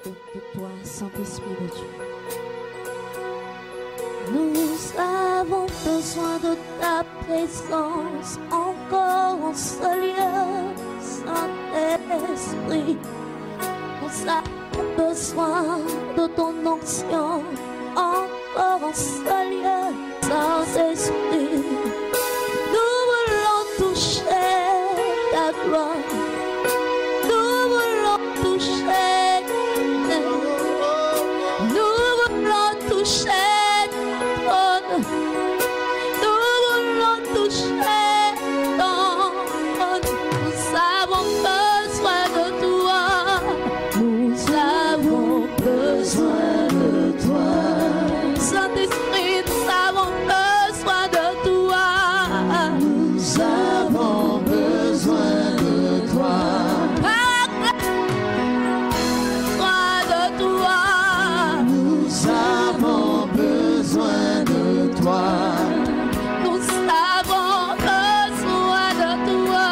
de toi, Saint-Esprit de Dieu. Nous avons besoin de ta présence encore en ce lieu, Saint-Esprit. Nous avons besoin de ton onction encore en ce lieu, Saint-Esprit. Nous voulons toucher ta gloire. Nous voulons toucher. Nous voulons toucher. Nous voulons toucher ton trône. Nous avons besoin de toi. Nous avons besoin de toi. Saint-Esprit, nous avons besoin de toi. Nous avons besoin de toi. Besoin de toi. Nous avons besoin de toi. Nous avons besoin de toi.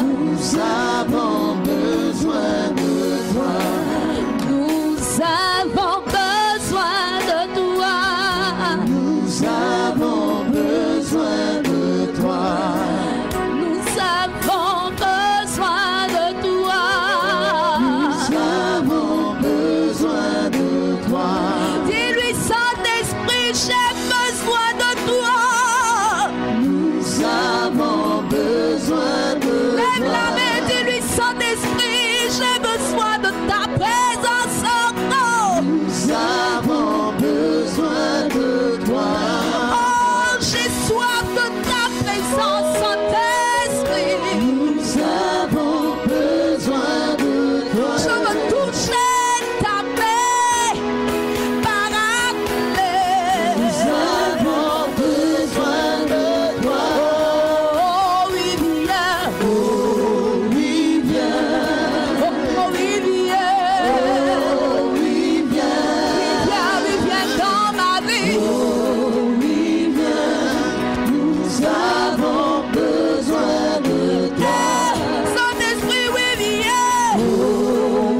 Nous avons besoin de toi. Nous avons besoin de toi. Nous avons besoin de toi. Nous avons besoin de toi. Nous avons besoin de toi. Dis-lui, Saint-Esprit, j'ai besoin de toi. Nous avons besoin de toi. Lève la main, dis-lui, Saint-Esprit, j'ai besoin de ta présence encore. Nous avons besoin de toi. Oh, j'ai soif de ta présence, Saint-Esprit. Nous avons besoin de toi. Je veux toucher ta paix par appel. Nous avons besoin de toi. Oh oui, viens. Oh oui, viens. Oh oui, viens. Oh oui, viens. Oui, viens dans ma vie. Oh oui, viens. Nous avons besoin de toi. Saint-Esprit, oui, viens. Oh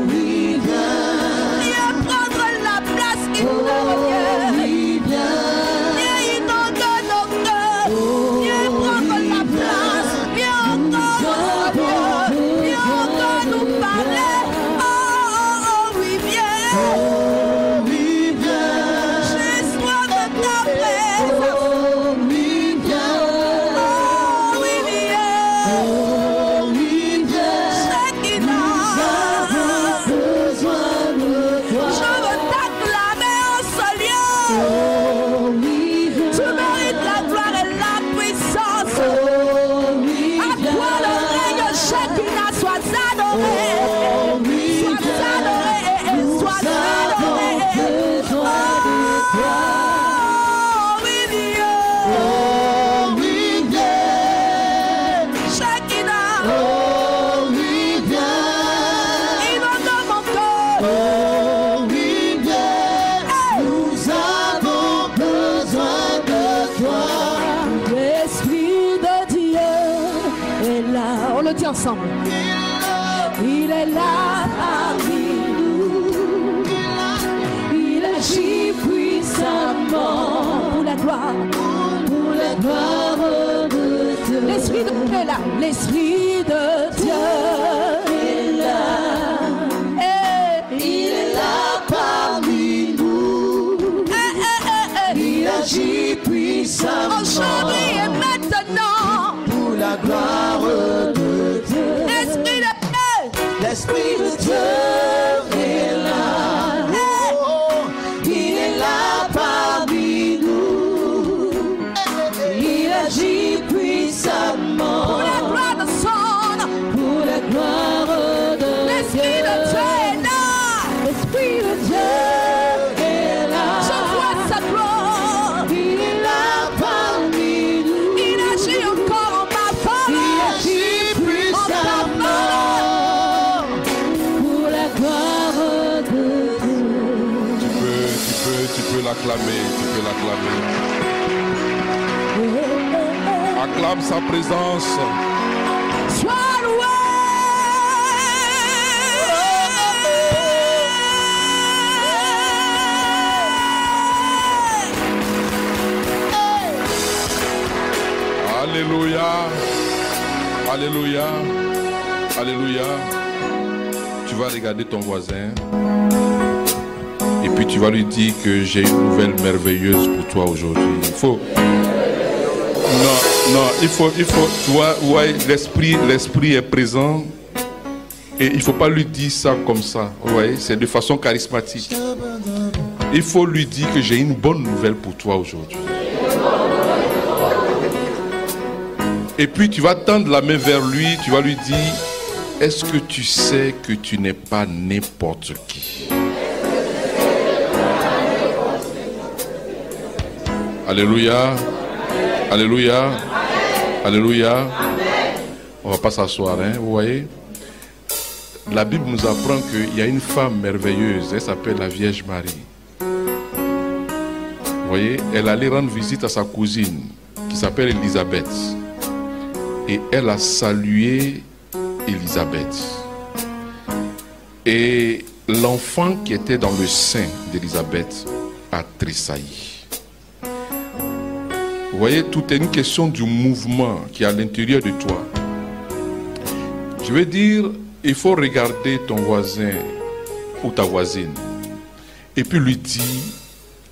oui, viens. Viens prendre la place qui te revient. Oui, viens. Viens inonder nos cœurs. Viens prendre la place. Viens encore, viens encore nous parler. Oh, oui, viens. Oh oui, viens. J'ai soif de ta présence. Oh oui, viens. Oh oui, viens. Oh oui, viens. Shekinah. Nous avons besoin de toi. Je veux t'acclamer en ce lieu. Oh oui, viens. Tu mérites la gloire et la puissance. Oh oui, à toi le règne, Shekinah, sois adoré. Oh oui, sois adoré, sois adoré. Oh oui, viens. Oh oui, viens. Shekinah. Oh oui, viens. Inonde mon cœur. Oh oui, viens. Nous avons besoin de toi. L'Esprit de Dieu est là. On le dit ensemble. Il est là parmi nous. Il agit puissamment pour la gloire de Dieu. L'Esprit de Dieu est là. L'Esprit de Dieu est là. Il est là parmi nous. Il agit puissamment. Aujourd'hui et maintenant. Pour la gloire de Dieu. L'Esprit de Dieu. L'Esprit de Dieu est là. Il est là parmi nous. Il agit puissamment. Pour la gloire de son nom. Pour la gloire de Dieu. L'Esprit de Dieu est là. L'Esprit de Dieu est là. Je vois sa gloire. Il est là parmi nous. Il agit encore en ma faveur. Il agit puissamment. Pour la gloire de Dieu. Tu peux l'acclamer, tu peux l'acclamer. Acclame sa présence. Sois loué. Alléluia. Alléluia. Tu vas regarder ton voisin. Et puis tu vas lui dire que j'ai une nouvelle merveilleuse pour toi aujourd'hui. Il faut... Non, il faut, tu vois, ouais, l'esprit est présent. Et il ne faut pas lui dire ça comme ça. Ouais, c'est de façon charismatique. Il faut lui dire que j'ai une bonne nouvelle pour toi aujourd'hui. Et puis tu vas tendre la main vers lui, tu vas lui dire, est-ce que tu sais que tu n'es pas n'importe qui? Alléluia. Alléluia. Alléluia. On va pas s'asseoir, hein, vous voyez. La Bible nous apprend qu'il y a une femme merveilleuse, elle s'appelle la Vierge Marie. Vous voyez, elle allait rendre visite à sa cousine qui s'appelle Élisabeth. Et elle a salué Élisabeth. Et l'enfant qui était dans le sein d'Élisabeth a tressailli. Vous voyez, tout est une question du mouvement qui est à l'intérieur de toi. Je veux dire, il faut regarder ton voisin ou ta voisine et puis lui dire,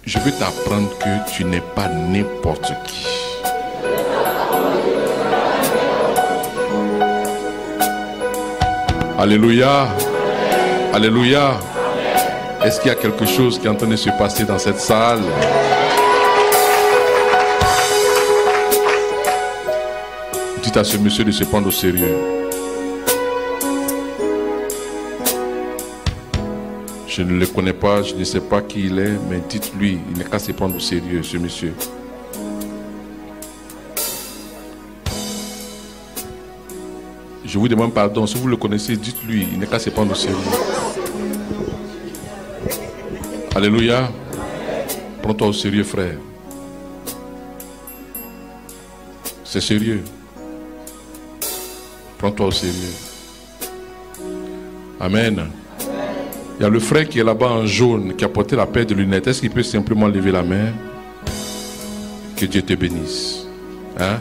je veux t'apprendre que tu n'es pas n'importe qui. Alléluia. Alléluia. Est-ce qu'il y a quelque chose qui est en train de se passer dans cette salle? Dites à ce monsieur de se prendre au sérieux. Je ne le connais pas, je ne sais pas qui il est, mais dites-lui, il n'est qu'à se prendre au sérieux, ce monsieur. Je vous demande pardon, si vous le connaissez, dites-lui, il n'est qu'à se prendre au sérieux. Alléluia. Prends-toi au sérieux, frère. C'est sérieux. Prends-toi au sérieux. Amen. Il y a le frère qui est là-bas en jaune, qui a porté la paire de lunettes. Est-ce qu'il peut simplement lever la main? Que Dieu te bénisse. Hein?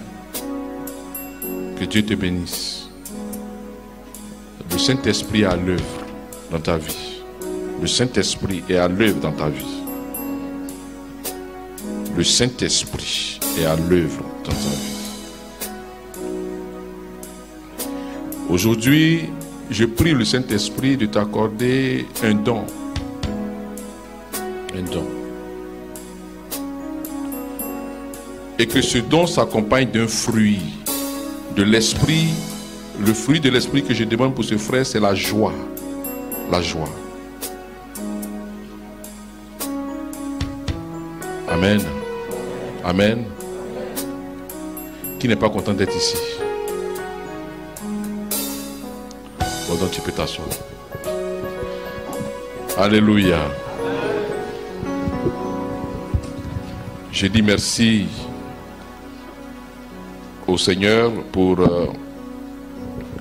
Que Dieu te bénisse. Le Saint-Esprit est à l'œuvre dans ta vie. Le Saint-Esprit est à l'œuvre dans ta vie. Le Saint-Esprit est à l'œuvre dans ta vie. Aujourd'hui, je prie le Saint-Esprit de t'accorder un don. Un don. Et que ce don s'accompagne d'un fruit de l'esprit. Le fruit de l'esprit que je demande pour ce frère, c'est la joie. La joie. Amen. Amen. Qui n'est pas content d'être ici? Bon, donc tu peux t'asseoir. Alléluia. Je dis merci au Seigneur pour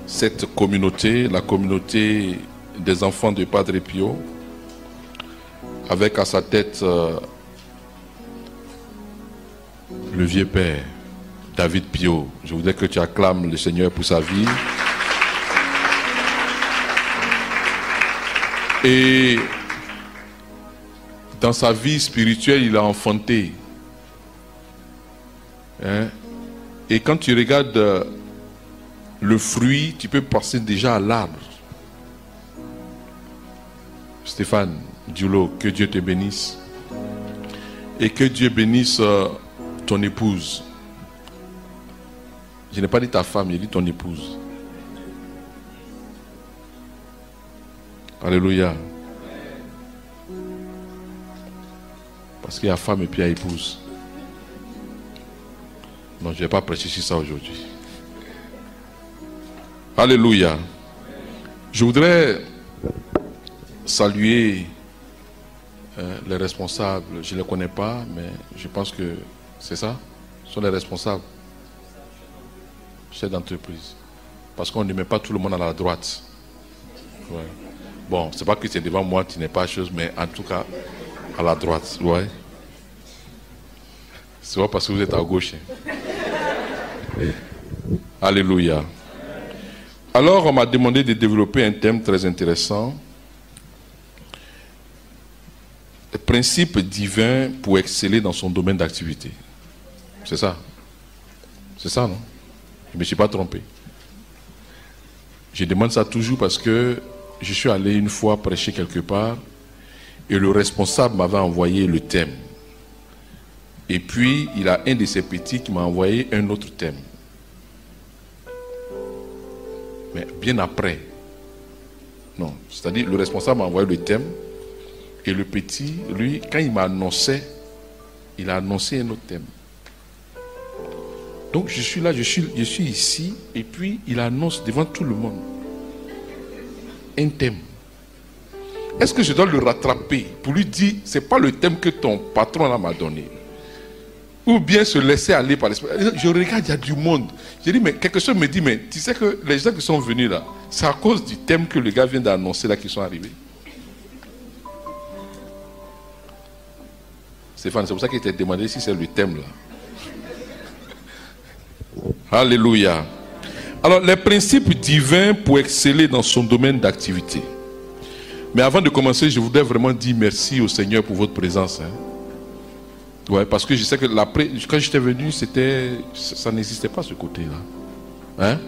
cette communauté, la communauté des enfants de Padre Pio, avec à sa tête le vieux père, David Pio. Je voudrais que tu acclames le Seigneur pour sa vie. Et dans sa vie spirituelle, il a enfanté. Hein? Et quand tu regardes le fruit, tu peux passer déjà à l'arbre. Stéphane Dioulo, que Dieu te bénisse. Et que Dieu bénisse ton épouse. Je n'ai pas dit ta femme, j'ai dit ton épouse. Alléluia. Parce qu'il y a femme et puis il y a épouse. Non, je ne vais pas prêcher sur ça aujourd'hui. Alléluia. Je voudrais saluer les responsables. Je ne les connais pas, mais je pense que c'est ça. Ce sont les responsables. Chefs d'entreprise. Parce qu'on ne met pas tout le monde à la droite. Ouais. Bon, c'est pas que c'est devant moi, tu n'es pas chose, mais en tout cas, à la droite. Ouais. C'est pas parce que vous êtes à gauche. Alléluia. Alors, on m'a demandé de développer un thème très intéressant. Le principe divin pour exceller dans son domaine d'activité. C'est ça. C'est ça, non? Je ne me suis pas trompé. Je demande ça toujours parce que je suis allé une fois prêcher quelque part et le responsable m'avait envoyé le thème. Et puis, il a un de ses petits qui m'a envoyé un autre thème. Mais bien après. Non, c'est-à-dire le responsable m'a envoyé le thème et le petit, lui, quand il m'a annoncé, il a annoncé un autre thème. Donc je suis là, je suis ici et puis il annonce devant tout le monde un thème. Est-ce que je dois le rattraper pour lui dire, c'est pas le thème que ton patron là m'a donné? Ou bien se laisser aller par l'esprit? Je regarde, il y a du monde. Je dis, mais quelque chose me dit, mais tu sais que les gens qui sont venus là, c'est à cause du thème que le gars vient d'annoncer là qu'ils sont arrivés. Stéphane, c'est pour ça qu'il t'a demandé si c'est le thème là. Alléluia. Alors, les principes divins pour exceller dans son domaine d'activité. Mais avant de commencer, je voudrais vraiment dire merci au Seigneur pour votre présence. Ouais, parce que je sais que quand j'étais venu, ça n'existait pas ce côté-là. Hein?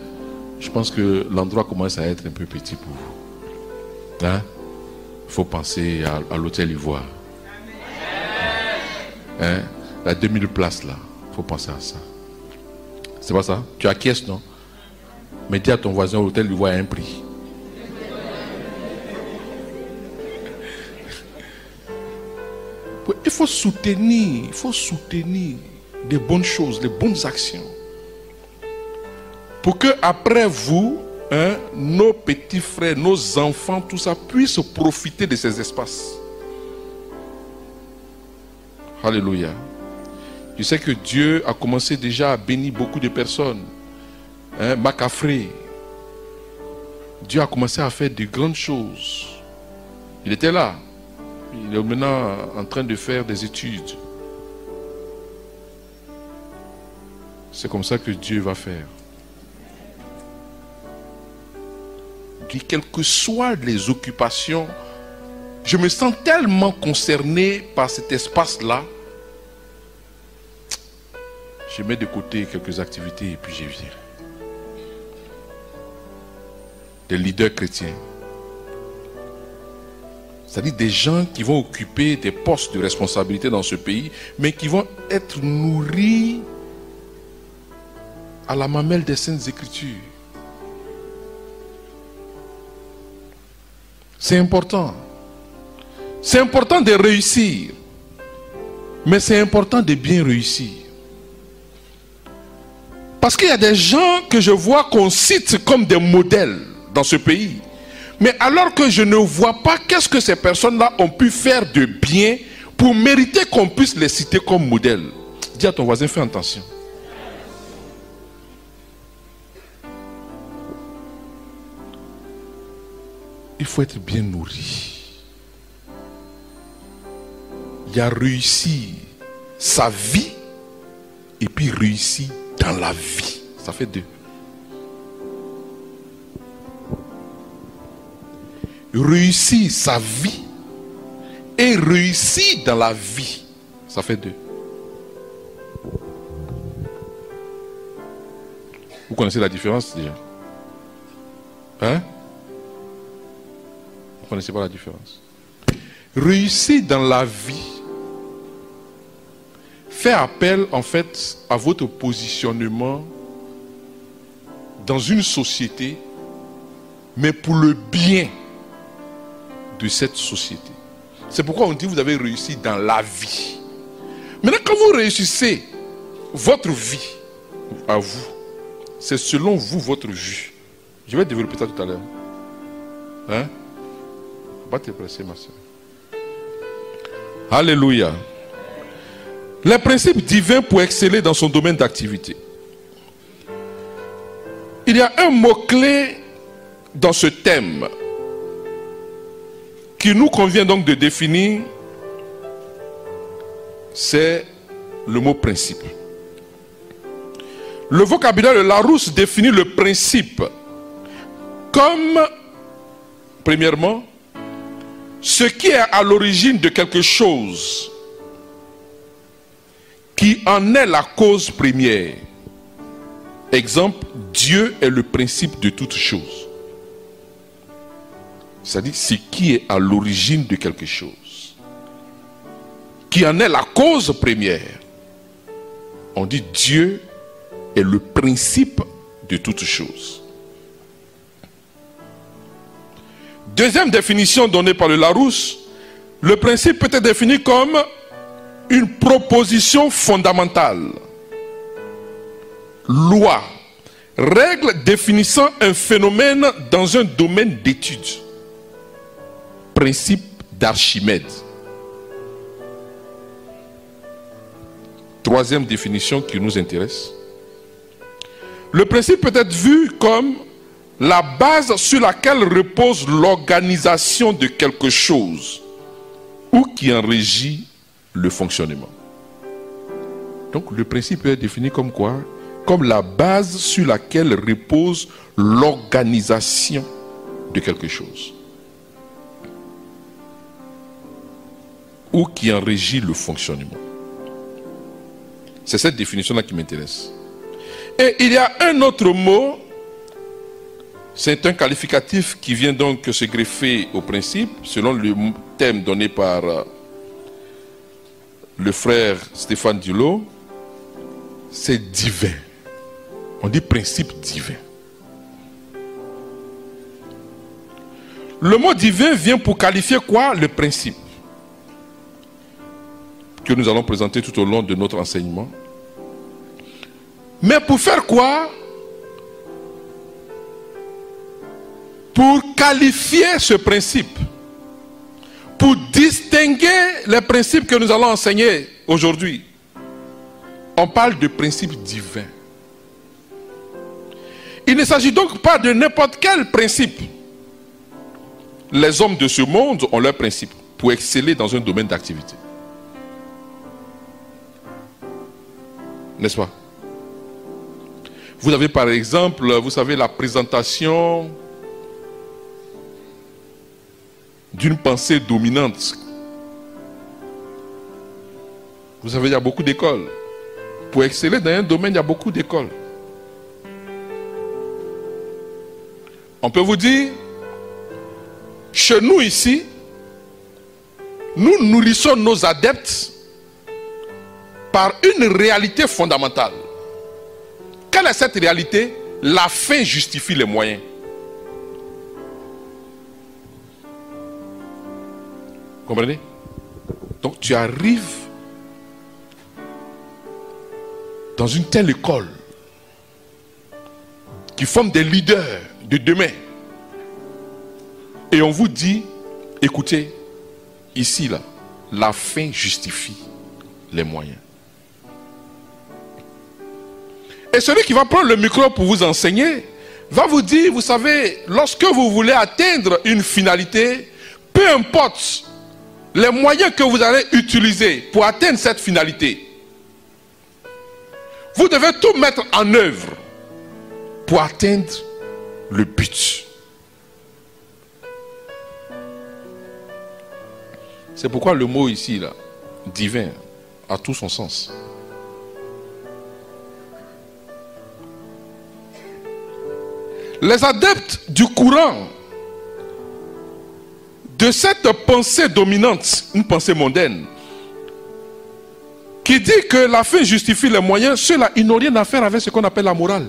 Je pense que l'endroit commence à être un peu petit pour vous. Hein? Il faut penser à l'hôtel Ivoire. Hein? La 2000 places là. Il faut penser à ça. C'est pas ça? Tu acquiesces, non? Mais dis à ton voisin, l'hôtel Ivoire a un prix. Il faut soutenir des bonnes choses, des bonnes actions. Pour que après vous, hein, nos petits frères, nos enfants, tout ça, puissent profiter de ces espaces. Alléluia. Je sais que Dieu a commencé déjà à bénir beaucoup de personnes. Hein, Macafré. Dieu a commencé à faire de grandes choses. Il était là. Il est maintenant en train de faire des études. C'est comme ça que Dieu va faire. Quelles que soient les occupations, je me sens tellement concerné par cet espace-là. Je mets de côté quelques activités et puis je viens. Des leaders chrétiens. C'est-à-dire des gens qui vont occuper des postes de responsabilité dans ce pays, mais qui vont être nourris à la mamelle des Saintes Écritures. C'est important. C'est important de réussir. Mais c'est important de bien réussir. Parce qu'il y a des gens que je vois qu'on cite comme des modèles dans ce pays. Mais alors que je ne vois pas qu'est-ce que ces personnes-là ont pu faire de bien pour mériter qu'on puisse les citer comme modèle. Dis à ton voisin, fais attention. Il faut être bien nourri. Il y a réussi sa vie et puis réussi dans la vie. Ça fait deux. Réussir sa vie et réussir dans la vie. Ça fait deux. Vous connaissez la différence déjà? Hein? Vous ne connaissez pas la différence? Réussir dans la vie fait appel en fait à votre positionnement dans une société, mais pour le bien de cette société. C'est pourquoi on dit que vous avez réussi dans la vie. Maintenant, quand vous réussissez votre vie à vous, c'est selon vous votre vue. Je vais développer ça tout à l'heure. Hein? Faut pas te presser, ma soeur. Alléluia. Les principes divins pour exceller dans son domaine d'activité. Il y a un mot-clé dans ce thème qui nous convient donc de définir, c'est le mot principe. Le vocabulaire de Larousse définit le principe comme, premièrement, ce qui est à l'origine de quelque chose, qui en est la cause première. Exemple, Dieu est le principe de toute chose. C'est-à-dire ce qui est à l'origine de quelque chose, qui en est la cause première. On dit Dieu est le principe de toute chose. Deuxième définition donnée par le Larousse, le principe peut être défini comme une proposition fondamentale, loi, règle définissant un phénomène dans un domaine d'étude, principe d'Archimède. Troisième définition qui nous intéresse, le principe peut être vu comme la base sur laquelle repose l'organisation de quelque chose ou qui en régit le fonctionnement. Donc le principe peut être défini comme quoi? Comme la base sur laquelle repose l'organisation de quelque chose ou qui en régit le fonctionnement. C'est cette définition-là qui m'intéresse. Et il y a un autre mot, c'est un qualificatif qui vient donc se greffer au principe, selon le thème donné par le frère Stéphane Dulot, c'est divin. On dit principe divin. Le mot divin vient pour qualifier quoi? Le principe que nous allons présenter tout au long de notre enseignement. Mais pour faire quoi? Pour qualifier ce principe, pour distinguer les principes que nous allons enseigner aujourd'hui. On parle de principe divin. Il ne s'agit donc pas de n'importe quel principe. Les hommes de ce monde ont leurs principes pour exceller dans un domaine d'activité. N'est-ce pas? Vous avez par exemple, vous savez, la présentation d'une pensée dominante. Vous savez, il y a beaucoup d'écoles. Pour exceller dans un domaine, il y a beaucoup d'écoles. On peut vous dire, chez nous ici, nous nourrissons nos adeptes par une réalité fondamentale. Quelle est cette réalité? La fin justifie les moyens. Vous comprenez? Donc tu arrives dans une telle école qui forme des leaders de demain. Et on vous dit, écoutez, ici là, la fin justifie les moyens. Et celui qui va prendre le micro pour vous enseigner va vous dire, vous savez, lorsque vous voulez atteindre une finalité, peu importe les moyens que vous allez utiliser pour atteindre cette finalité, vous devez tout mettre en œuvre pour atteindre le but. C'est pourquoi le mot ici, là, divin, a tout son sens. Les adeptes du courant de cette pensée dominante, une pensée mondaine, qui dit que la fin justifie les moyens, ceux-là, ils n'ont rien à faire avec ce qu'on appelle la morale.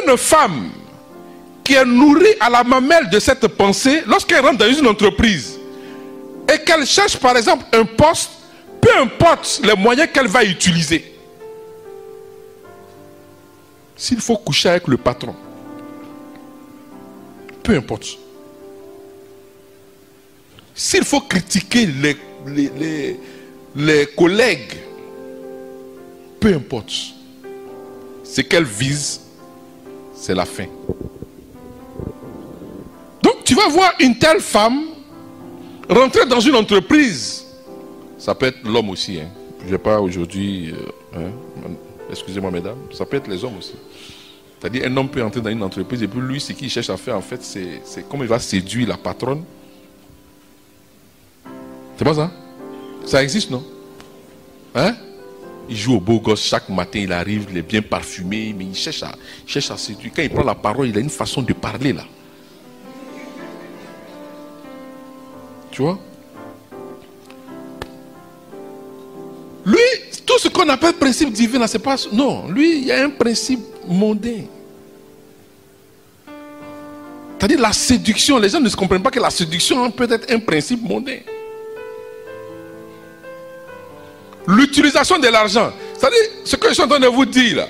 Une femme qui est nourrie à la mamelle de cette pensée, lorsqu'elle rentre dans une entreprise et qu'elle cherche par exemple un poste, peu importe les moyens qu'elle va utiliser, s'il faut coucher avec le patron, peu importe. S'il faut critiquer les collègues, peu importe. Ce qu'elle vise, c'est la fin. Donc tu vas voir une telle femme rentrer dans une entreprise. Ça peut être l'homme aussi, hein. je n'ai pas aujourd'hui, excusez-moi mesdames, ça peut être les hommes aussi. C'est-à-dire un homme peut entrer dans une entreprise et puis lui, ce qu'il cherche à faire en fait, c'est comment il va séduire la patronne. C'est pas ça? Ça existe, non? Hein? Il joue au beau gosse chaque matin, il arrive, il est bien parfumé, mais il cherche à séduire. Quand il prend la parole, il a une façon de parler là. Tu vois? Lui, tout ce qu'on appelle principe divin là, c'est pas... Non, lui, il y a un principe mondain. C'est-à-dire la séduction, les gens ne se comprennent pas que la séduction peut être un principe mondain. L'utilisation de l'argent, c'est-à-dire ce que je suis en train de vous dire là.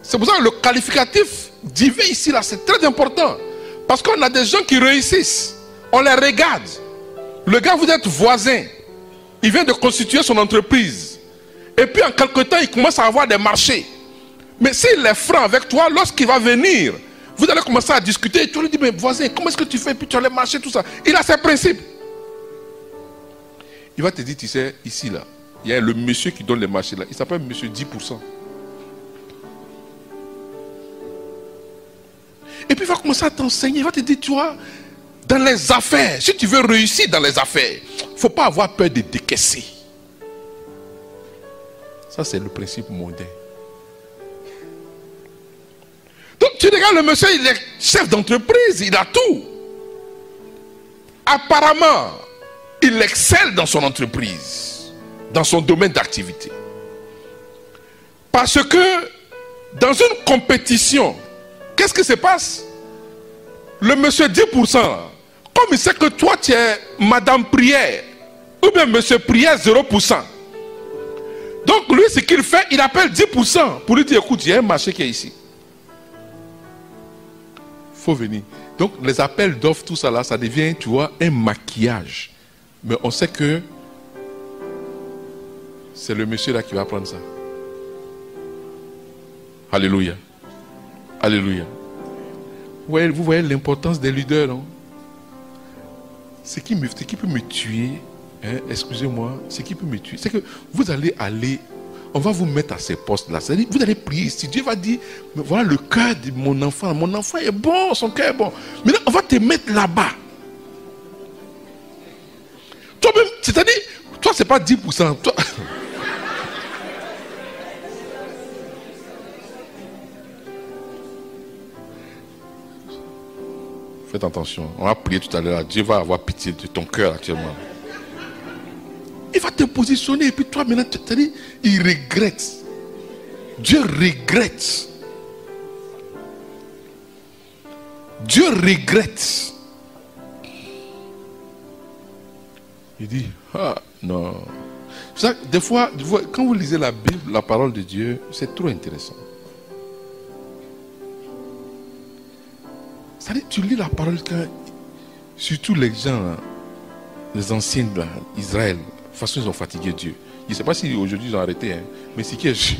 C'est pour ça que le qualificatif divin ici là, c'est très important. Parce qu'on a des gens qui réussissent, on les regarde. Le gars, vous êtes voisin, il vient de constituer son entreprise. Et puis en quelque temps, il commence à avoir des marchés. Mais s'il est franc avec toi, lorsqu'il va venir, vous allez commencer à discuter. Et tu lui dis, mais voisin, comment est-ce que tu fais? Puis tu as les marchés, tout ça. Il a ses principes. Il va te dire, tu sais, ici là, il y a le monsieur qui donne les marchés là. Il s'appelle monsieur 10%. Et puis il va commencer à t'enseigner. Il va te dire, tu vois, dans les affaires, si tu veux réussir dans les affaires, il ne faut pas avoir peur de décaisser. Ça, c'est le principe mondain. Donc tu regardes le monsieur, il est chef d'entreprise, il a tout. Apparemment, il excelle dans son entreprise, dans son domaine d'activité. Parce que dans une compétition, qu'est-ce qui se passe? Le monsieur 10%, comme il sait que toi tu es Madame Prière, ou bien Monsieur Prière 0%. Donc lui, ce qu'il fait, il appelle 10% pour lui dire, écoute, il y a un marché qui est ici. Il faut venir. Donc les appels d'offres, tout ça là, ça devient, tu vois, un maquillage. Mais on sait que c'est le monsieur là qui va prendre ça. Alléluia. Alléluia. Vous voyez l'importance des leaders, non? Ce qui peut me tuer, hein, excusez-moi, ce qui peut me tuer, c'est que vous allez aller, on va vous mettre à ces postes-là. C'est-à-dire, vous allez prier ici. Dieu va dire, mais voilà le cœur de mon enfant. Mon enfant est bon, son cœur est bon. Maintenant, on va te mettre là-bas. Toi-même, c'est-à-dire, toi, c'est pas 10%. Toi... Faites attention. On va prier tout à l'heure. Dieu va avoir pitié de ton cœur actuellement. Il va te positionner et puis toi maintenant, c'est-à-dire, il regrette. Dieu regrette. Dieu regrette. Il dit, ah non. Ça, des fois, quand vous lisez la Bible, la parole de Dieu, c'est trop intéressant. C'est-à-dire, tu lis la parole quand, surtout les gens, les anciens d'Israël, de toute façon, ils ont fatigué Dieu. Je ne sais pas si aujourd'hui ils ont arrêté, hein, mais c'est qui est...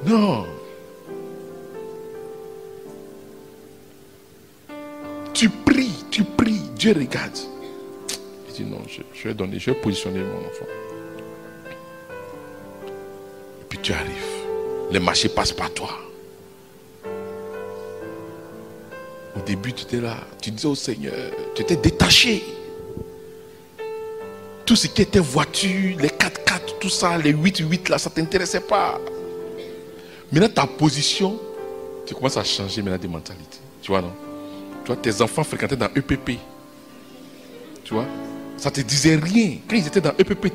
Non. Tu pries, Dieu regarde. Il dit non, je vais donner, je vais positionner mon enfant. Et puis tu arrives. Les marchés passent par toi. Au début, tu étais là, tu disais au Seigneur, tu étais détaché. Tout ce qui était voiture, les 4x4, tout ça, les 8x8 là, ça ne t'intéressait pas. Maintenant, ta position, tu commences à changer maintenant de mentalité. Tu vois, non? Tu vois, tes enfants fréquentaient dans EPP. Tu vois? Ça ne te disait rien. Quand ils étaient dans EPP,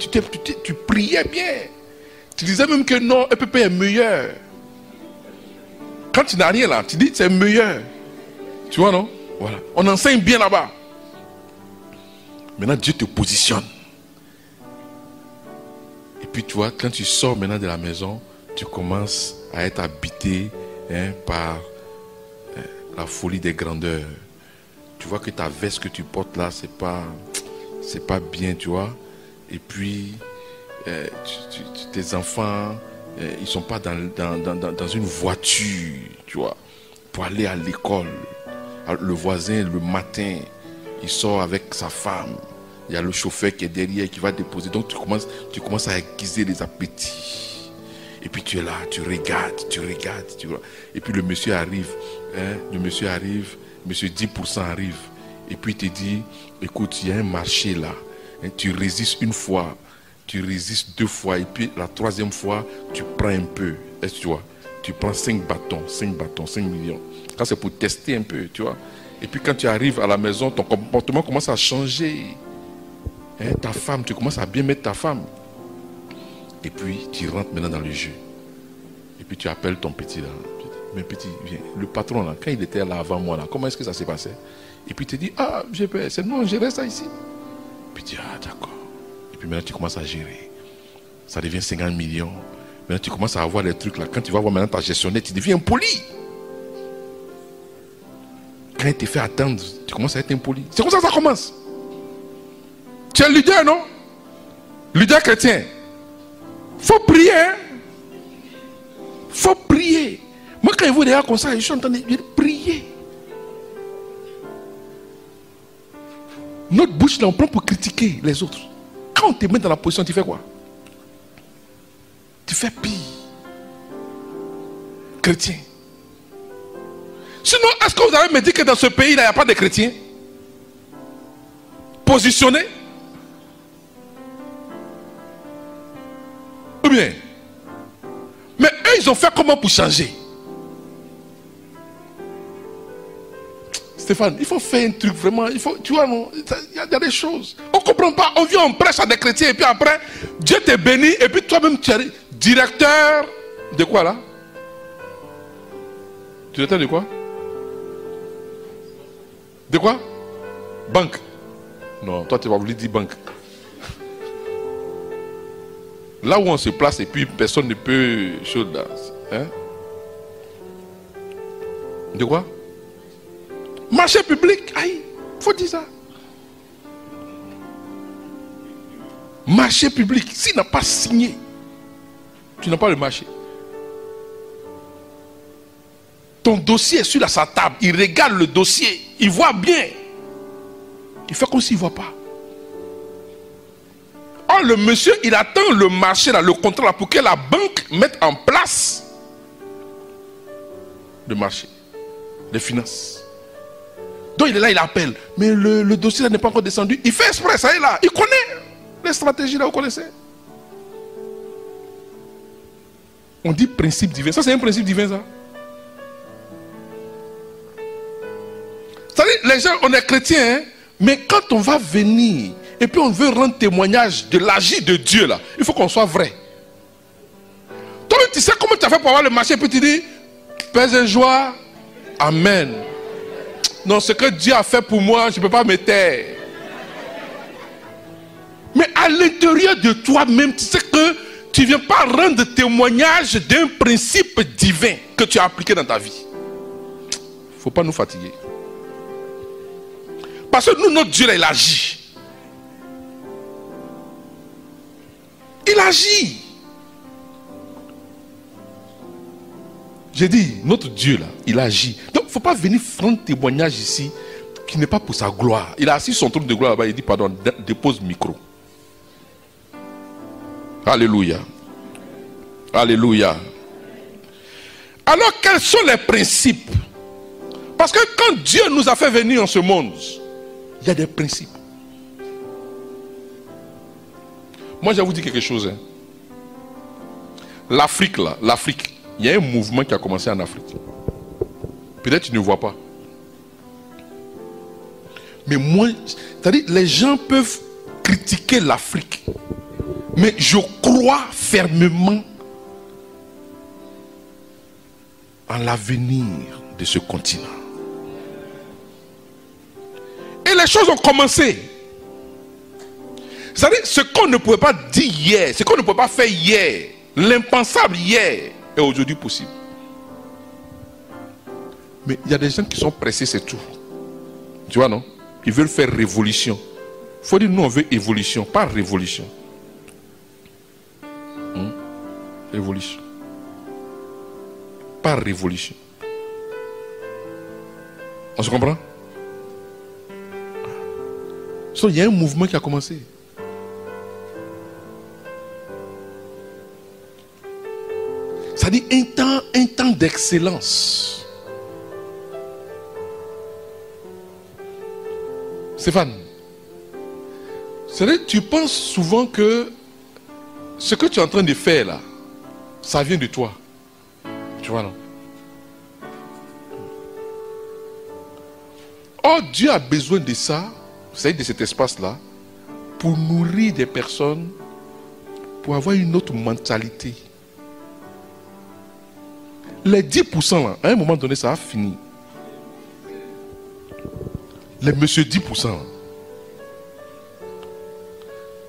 tu priais bien. Tu disais même que non, EPP est meilleur. Quand tu n'as rien là, tu dis que c'est meilleur. Tu vois, non? Voilà. On enseigne bien là-bas. Maintenant, Dieu te positionne. Et puis, tu vois, quand tu sors maintenant de la maison, tu commences à être habité par la folie des grandeurs. Tu vois que ta veste que tu portes là, c'est pas bien, tu vois. Et puis, tes enfants, ils ne sont pas dans une voiture, tu vois, pour aller à l'école. Le voisin, le matin, il sort avec sa femme. Il y a le chauffeur qui est derrière, qui va déposer. Donc tu commences à aiguiser les appétits. Et puis tu es là, tu regardes. Et puis le monsieur arrive, monsieur 10% arrive. Et puis il te dit, écoute, il y a un marché là. Tu résistes une fois, tu résistes 2 fois. Et puis la 3e fois, tu prends un peu. Est-ce que tu vois? Tu prends 5 bâtons, 5 millions. Quand c'est pour tester un peu, tu vois. Et puis quand tu arrives à la maison, ton comportement commence à changer. Ta femme, tu commences à bien mettre ta femme. Et puis tu rentres maintenant dans le jeu. Et puis tu appelles ton petit là. Mais petit, viens. Le patron là, quand il était là avant moi là, comment est-ce que ça s'est passé? Et puis tu te dis, ah, j'ai peur, c'est non, je reste ici. Puis tu dis, ah, d'accord. Et puis maintenant tu commences à gérer. Ça devient 50 millions. Maintenant tu commences à avoir les trucs là. Quand tu vas voir maintenant ta gestionnaire, tu deviens impoli. Quand il te fait attendre, tu commences à être impoli. C'est comme ça que ça commence. Tu es leader, non? Leader chrétien. Faut prier. Hein? Faut prier. Moi, quand je vois des gars comme ça, je suis en train de prier. Notre bouche, là, on prend pour critiquer les autres. Quand on te met dans la position, tu fais quoi? Tu fais pire. Chrétien. Sinon, est-ce que vous avez me dit que dans ce pays, il n'y a pas de chrétiens? Positionnés? Ou bien? Mais eux, ils ont fait comment pour changer? Stéphane, il faut faire un truc vraiment, il faut, tu vois, non, il y a des choses. On ne comprend pas, on vient, on prêche à des chrétiens, et puis après, Dieu te bénit, et puis toi-même, tu es directeur de quoi là? Directeur de quoi? De quoi? Banque. Non, toi tu vas vouloir dire banque. Là où on se place et puis personne ne peut chose là. Hein? De quoi? Marché public. Aïe, faut dire ça. Marché public. S'il n'a pas signé, tu n'as pas le marché. Ton dossier est sur sa table. Il regarde le dossier. Il voit bien. Il fait comme s'il ne voit pas. Or, le monsieur, il attend le marché, là, le contrat, là, pour que la banque mette en place le marché, les finances. Donc, il est là, il appelle. Mais le dossier là n'est pas encore descendu. Il fait exprès, ça est là. Il connaît les stratégies, là, vous connaissez. On dit principe divin. Ça, c'est un principe divin, ça. C'est-à-dire, les gens, on est chrétiens, hein, mais quand on va venir et puis on veut rendre témoignage de l'agir de Dieu là, il faut qu'on soit vrai. Toi, tu sais comment tu as fait pour avoir le marché, et puis tu dis, paix et joie, amen. Non, ce que Dieu a fait pour moi, je ne peux pas me taire. Mais à l'intérieur de toi-même, tu sais que tu ne viens pas rendre témoignage d'un principe divin que tu as appliqué dans ta vie. Il ne faut pas nous fatiguer. Parce que nous, notre Dieu, là, il agit. Il agit. J'ai dit, notre Dieu, là, il agit. Donc, il ne faut pas venir faire un témoignage ici qui n'est pas pour sa gloire. Il a assis son trône de gloire là-bas, il dit, pardon, dépose le micro. Alléluia. Alléluia. Alors, quels sont les principes? Parce que quand Dieu nous a fait venir en ce monde, il y a des principes. Moi, je vais vous dire quelque chose. Hein. L'Afrique, là, l'Afrique, il y a un mouvement qui a commencé en Afrique. Peut-être que tu ne vois pas. Mais moi, c'est-à-dire, les gens peuvent critiquer l'Afrique. Mais je crois fermement en l'avenir de ce continent. Et les choses ont commencé. C'est-à-dire, ce qu'on ne pouvait pas dire hier, ce qu'on ne pouvait pas faire hier, l'impensable hier, est aujourd'hui possible. Mais il y a des gens qui sont pressés, c'est tout. Tu vois, non? Ils veulent faire révolution. Il faut dire, nous, on veut évolution, pas révolution. Révolution. Pas révolution. On se comprend? Il y a un mouvement qui a commencé. Ça dit un temps d'excellence. Stéphane, tu penses souvent que ce que tu es en train de faire là, ça vient de toi. Tu vois, non? Or, Dieu a besoin de ça, vous savez, de cet espace-là, pour nourrir des personnes, pour avoir une autre mentalité. Les 10% là, à un moment donné, ça a fini. Les monsieur 10%. Là.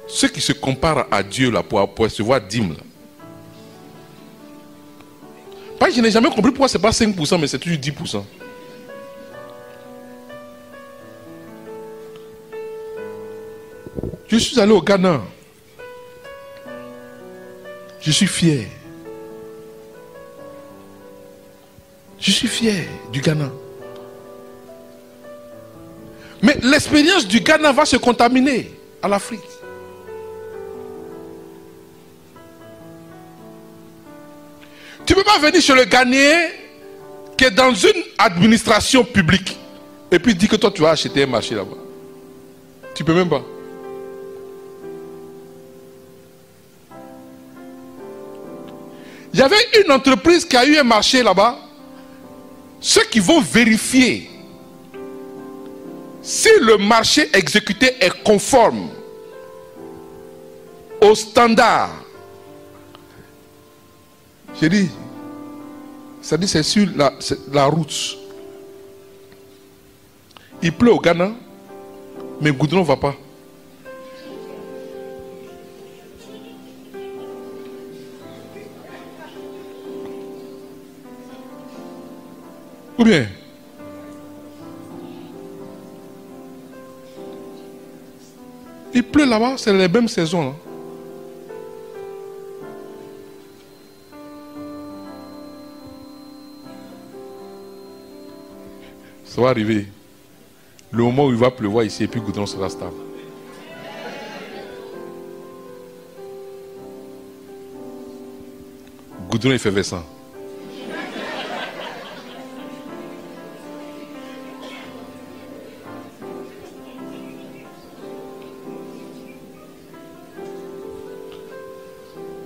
Ceux qui se comparent à Dieu là, pour recevoir dîme. Là. Parce que je n'ai jamais compris pourquoi ce n'est pas 5%, mais c'est toujours 10%. Je suis allé au Ghana. Je suis fier. Je suis fier du Ghana. Mais l'expérience du Ghana va se contaminer à l'Afrique. Tu ne peux pas venir chez le Ghanéen qui est dans une administration publique et puis dire que toi tu vas acheter un marché là-bas. Tu ne peux même pas. Il y avait une entreprise qui a eu un marché là-bas. Ceux qui vont vérifier si le marché exécuté est conforme aux standards. J'ai dit, ça dit c'est sur la route. Il pleut au Ghana, mais le goudron ne va pas. Ou bien, il pleut là-bas, c'est les mêmes saisons. Là. Ça va arriver. Le moment où il va pleuvoir ici et puis le goudron sera stable. Goudron effervescent.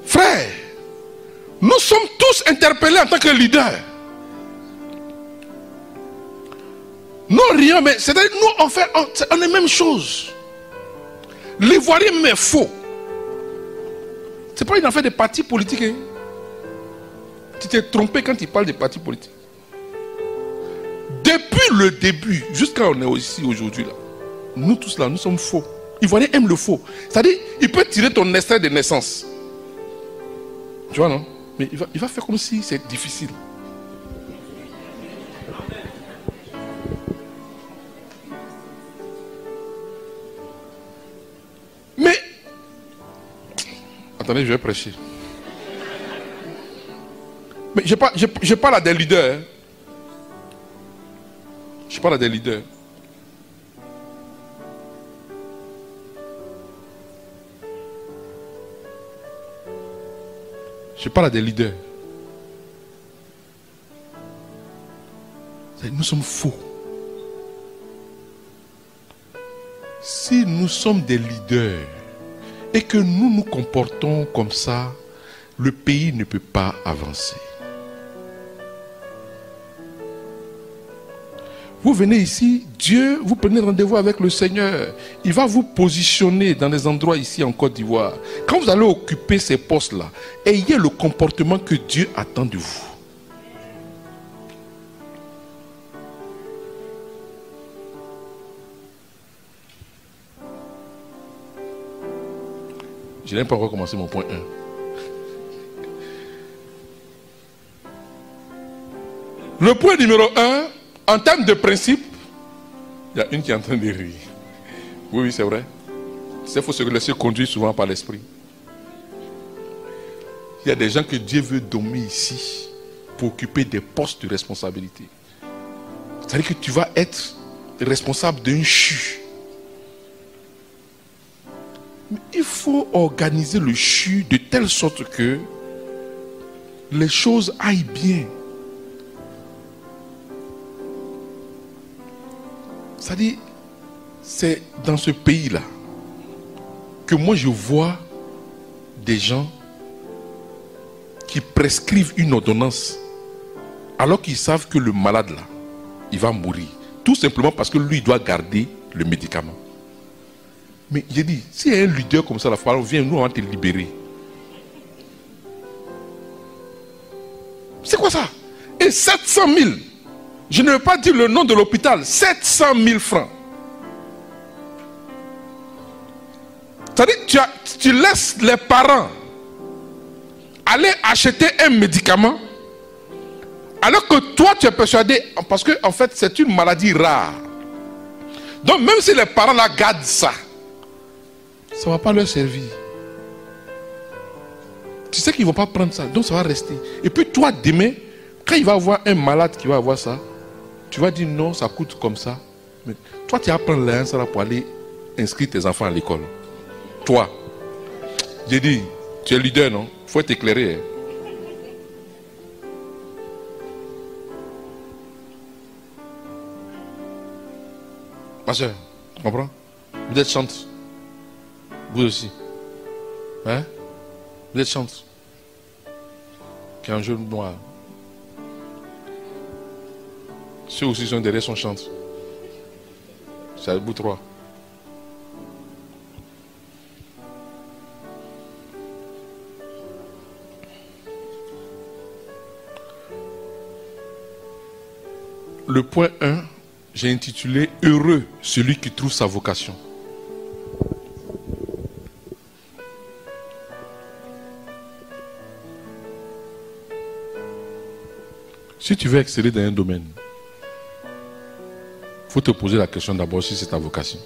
Frère, nous sommes tous interpellés en tant que leaders. Non, rien, mais c'est-à-dire nous on est la même chose. L'ivoirien mais faux. C'est pas une affaire de partis politiques. Hein? Tu t'es trompé quand il parle de partis politiques. Depuis le début, jusqu'à on est ici aujourd'hui, là, nous tous là, nous sommes faux. L'ivoirien aime le faux. C'est-à-dire, il peut tirer ton extrait de naissance. Tu vois, non? Mais il va faire comme si c'est difficile. Mais, attendez, je vais prêcher. Mais je parle à des leaders. Hein. Je parle à des leaders. Je parle à des leaders. Nous sommes faux. Si nous sommes des leaders et que nous nous comportons comme ça, le pays ne peut pas avancer. Vous venez ici, Dieu, vous prenez rendez-vous avec le Seigneur. Il va vous positionner dans des endroits ici en Côte d'Ivoire. Quand vous allez occuper ces postes-là, ayez le comportement que Dieu attend de vous. Je n'ai pas encore commencé mon point 1. Le point numéro 1, en termes de principe, il y a une qui est en train de rire. Oui, c'est vrai. Il faut se laisser conduire souvent par l'esprit. Il y a des gens que Dieu veut dominer ici pour occuper des postes de responsabilité. C'est-à-dire que tu vas être responsable d'un CHU. Il faut organiser le CHU de telle sorte que les choses aillent bien. C'est-à-dire, c'est dans ce pays-là que moi je vois des gens qui prescrivent une ordonnance alors qu'ils savent que le malade là, il va mourir. Tout simplement parce que lui, il doit garder le médicament. Mais j'ai dit, s'il y a un leader comme ça, la fois, viens, nous on va te libérer. C'est quoi ça? Et 700 000, je ne veux pas dire le nom de l'hôpital, 700 000 francs. C'est-à-dire, tu laisses les parents aller acheter un médicament alors que toi tu es persuadé, parce que en fait c'est une maladie rare. Donc même si les parents la gardent ça, ça ne va pas leur servir. Tu sais qu'ils ne vont pas prendre ça, donc ça va rester. Et puis toi demain, quand il va avoir un malade qui va avoir ça, tu vas dire non, ça coûte comme ça. Mais toi tu vas prendre l'argent là pour aller inscrire tes enfants à l'école. Toi, j'ai dit, tu es leader, non? Il faut être éclairé. Hein? Ma soeur, tu comprends? Vous êtes chante. Vous aussi. Hein? Vous êtes chante. Qui a un jaune noir. Ceux aussi sont derrière son chante. C'est à bout 3. Le point 1, j'ai intitulé « Heureux celui qui trouve sa vocation ». Si tu veux exceller dans un domaine, il faut te poser la question d'abord si c'est ta vocation.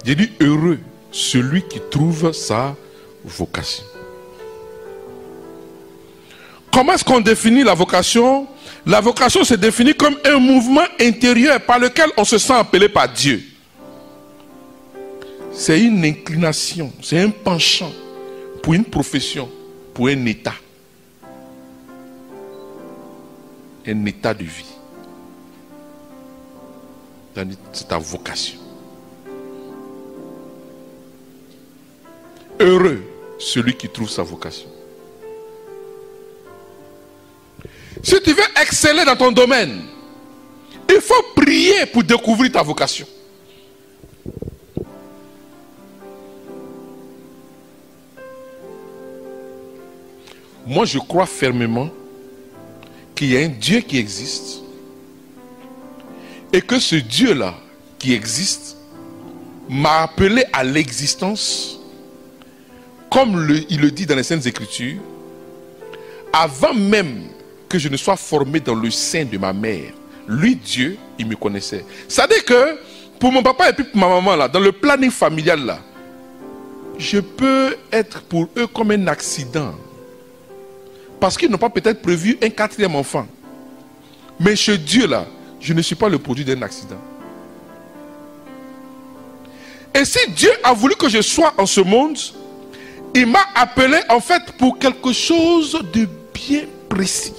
J'ai dit « Heureux celui qui trouve sa vocation ». Comment est-ce qu'on définit la vocation? La vocation se définit comme un mouvement intérieur par lequel on se sent appelé par Dieu. C'est une inclination, c'est un penchant pour une profession, pour un état. Un état de vie. C'est ta vocation. Heureux celui qui trouve sa vocation. Si tu veux exceller dans ton domaine, il faut prier pour découvrir ta vocation. Moi, je crois fermement qu'il y a un Dieu qui existe et que ce Dieu-là qui existe m'a appelé à l'existence, comme il le dit dans les Saintes Écritures, avant même que je ne sois formé dans le sein de ma mère. Lui, Dieu, il me connaissait. C'est-à-dire que pour mon papa et puis pour ma maman, là, dans le planning familial, là, je peux être pour eux comme un accident. Parce qu'ils n'ont pas peut-être prévu un 4e enfant. Mais chez Dieu, là, je ne suis pas le produit d'un accident. Et si Dieu a voulu que je sois en ce monde, il m'a appelé en fait pour quelque chose de bien précis.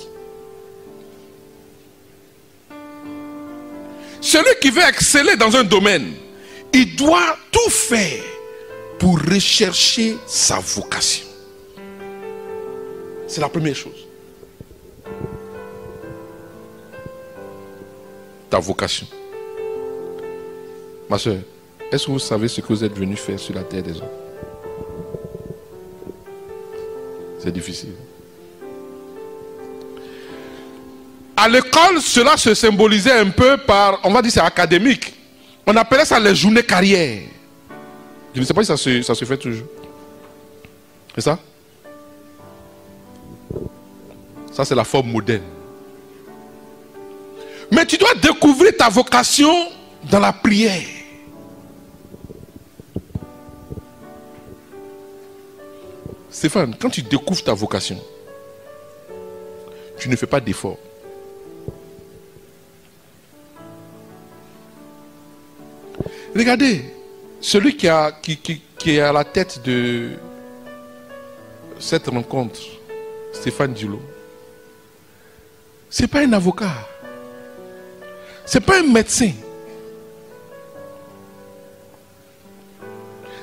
Celui qui veut exceller dans un domaine, il doit tout faire pour rechercher sa vocation. C'est la première chose. Ta vocation. Ma soeur, est-ce que vous savez ce que vous êtes venu faire sur la terre des hommes? C'est difficile. À l'école, cela se symbolisait un peu par, on va dire c'est académique. On appelait ça les journées carrières. Je ne sais pas si ça se fait toujours. C'est ça? Ça c'est la forme moderne. Mais tu dois découvrir ta vocation dans la prière. Stéphane, quand tu découvres ta vocation, tu ne fais pas d'effort. Regardez, celui qui est à la tête de cette rencontre, Stéphane Dulot, ce n'est pas un avocat. Ce n'est pas un médecin.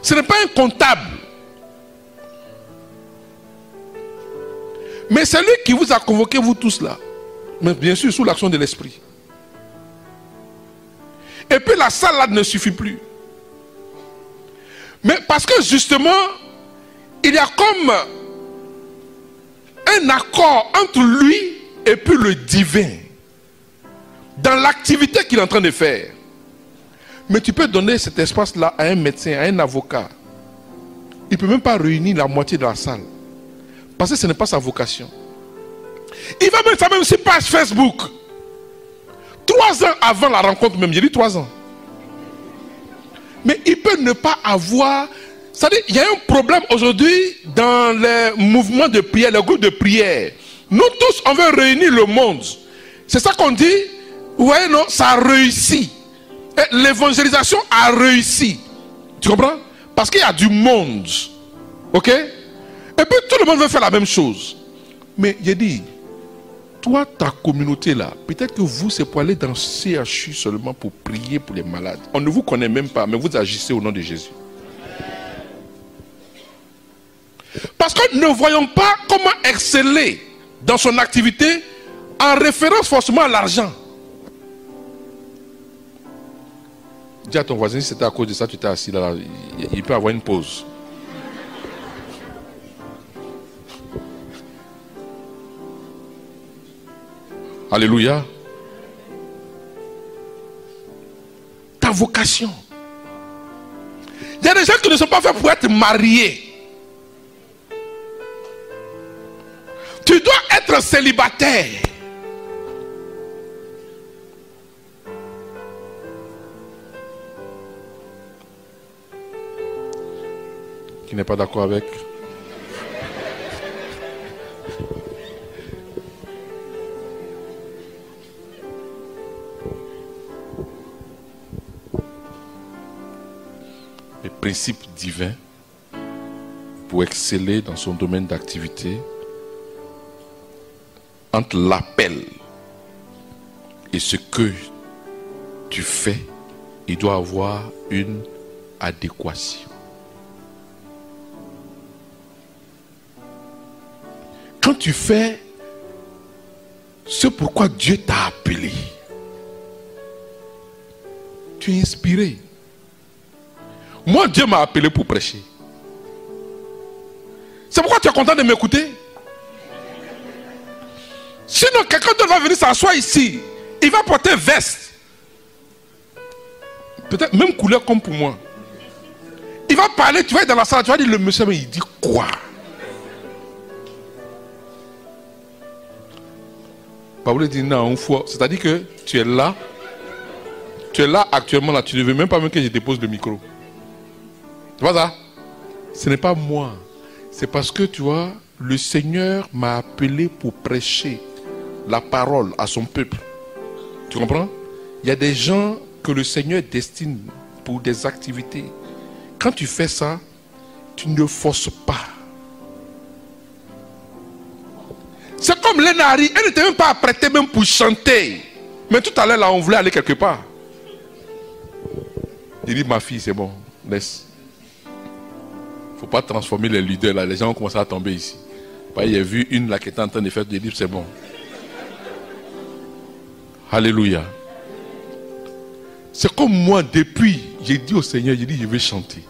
Ce n'est pas un comptable. Mais c'est lui qui vous a convoqué, vous tous là. Mais bien sûr, sous l'action de l'esprit. Et puis la salle là ne suffit plus. Mais parce que justement, il y a comme un accord entre lui et puis le divin. Dans l'activité qu'il est en train de faire. Mais tu peux donner cet espace-là à un médecin, à un avocat. Il ne peut même pas réunir la moitié de la salle. Parce que ce n'est pas sa vocation. Il va mettre ça même sur page Facebook. 3 ans avant la rencontre même, j'ai dit 3 ans. Mais il peut ne pas avoir... C'est-à-dire, il y a un problème aujourd'hui dans les mouvements de prière, les groupes de prière. Nous tous, on veut réunir le monde. C'est ça qu'on dit. Vous voyez, non, ça a réussi. L'évangélisation a réussi. Tu comprends? Parce qu'il y a du monde. Ok? Et puis tout le monde veut faire la même chose. Mais j'ai dit, toi, ta communauté là, peut-être que vous, c'est pour aller dans CHU seulement pour prier pour les malades. On ne vous connaît même pas, mais vous agissez au nom de Jésus. Parce que ne voyons pas comment exceller dans son activité en référence forcément à l'argent. Dis à ton voisin, si c'était à cause de ça, tu t'es assis là, il peut avoir une pause. Alléluia. Ta vocation. Il y a des gens qui ne sont pas faits pour être mariés. Tu dois être célibataire. Qui n'est pas d'accord avec? Les principes divins pour exceller dans son domaine d'activité, entre l'appel et ce que tu fais, il doit avoir une adéquation. Quand tu fais ce pourquoi Dieu t'a appelé, tu es inspiré. Moi, Dieu m'a appelé pour prêcher. C'est pourquoi tu es content de m'écouter. Sinon, quelqu'un d'autre va venir s'asseoir ici. Il va porter veste. Peut-être même couleur comme pour moi. Il va parler, tu vas être dans la salle, tu vas dire le monsieur, mais il dit quoi? Paul dit non, c'est-à-dire que tu es là actuellement, là, tu ne veux même pas même que je dépose le micro. Tu vois ça? Ce n'est pas moi. C'est parce que tu vois, le Seigneur m'a appelé pour prêcher la parole à son peuple. Tu comprends? Il y a des gens que le Seigneur destine pour des activités. Quand tu fais ça, tu ne forces pas. C'est comme Lénari, elle n'était même pas apprêtée même pour chanter. Mais tout à l'heure, là, on voulait aller quelque part. Il dit, ma fille, c'est bon, laisse. Il ne faut pas transformer les leaders là, les gens ont commencé à tomber ici. Il y a vu une là qui était en train de faire des livres, c'est bon. Alléluia. C'est comme moi, depuis, j'ai dit au Seigneur, j'ai dit, je vais chanter.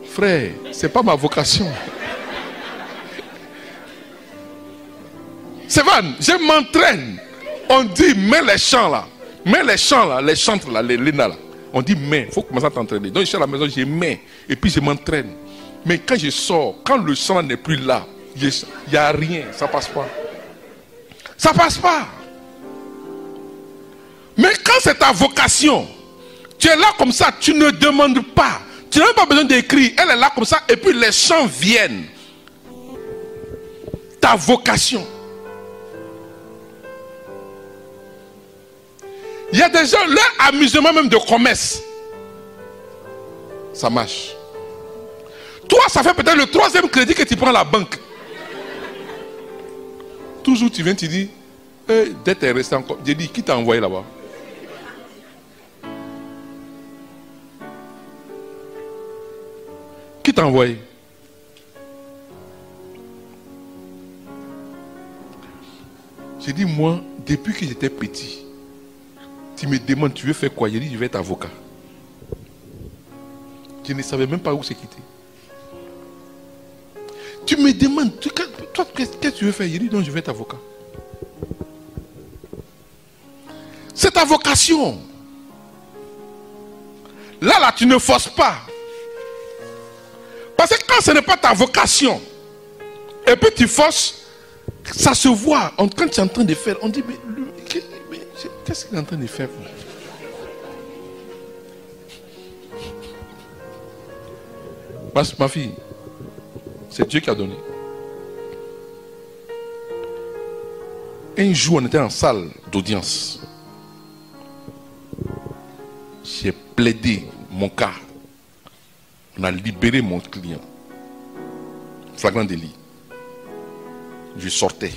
Frère, ce n'est pas ma vocation. C'est vrai, je m'entraîne. On dit, mets les chants là. Mets les chants là, les chantres là, les lénas là. On dit, mets, il faut commencer à t'entraîner. Donc je suis à la maison, je mets. Et puis je m'entraîne. Mais quand je sors, quand le chant n'est plus là, il n'y a rien, ça ne passe pas. Ça ne passe pas. Mais quand c'est ta vocation, tu es là comme ça, tu ne demandes pas. Tu n'as même pas besoin d'écrire. Elle est là comme ça et puis les chants viennent. Ta vocation. Il y a des gens, leur amusement même de commerce. ça marche. Toi, ça fait peut-être le 3e crédit que tu prends à la banque. Toujours tu viens, tu dis, dette est restée encore. J'ai dit, qui t'a envoyé là-bas? Qui t'a envoyé? J'ai dit, moi, depuis que j'étais petit, tu me demandes, tu veux faire quoi? J'ai dit, je vais être avocat. Je ne savais même pas où c'est quitté. Tu me demandes, toi, qu'est-ce que tu veux faire? J'ai dit, non, je vais être avocat. C'est ta vocation. Là, tu ne forces pas. Parce que quand ce n'est pas ta vocation, et puis tu forces, ça se voit. Quand tu es en train de faire, on dit, mais qu'est-ce qu'il est en train de faire? Ma fille, c'est Dieu qui a donné. Un jour, on était en salle d'audience. J'ai plaidé mon cas. On a libéré mon client. Flagrant délit. Je sortais.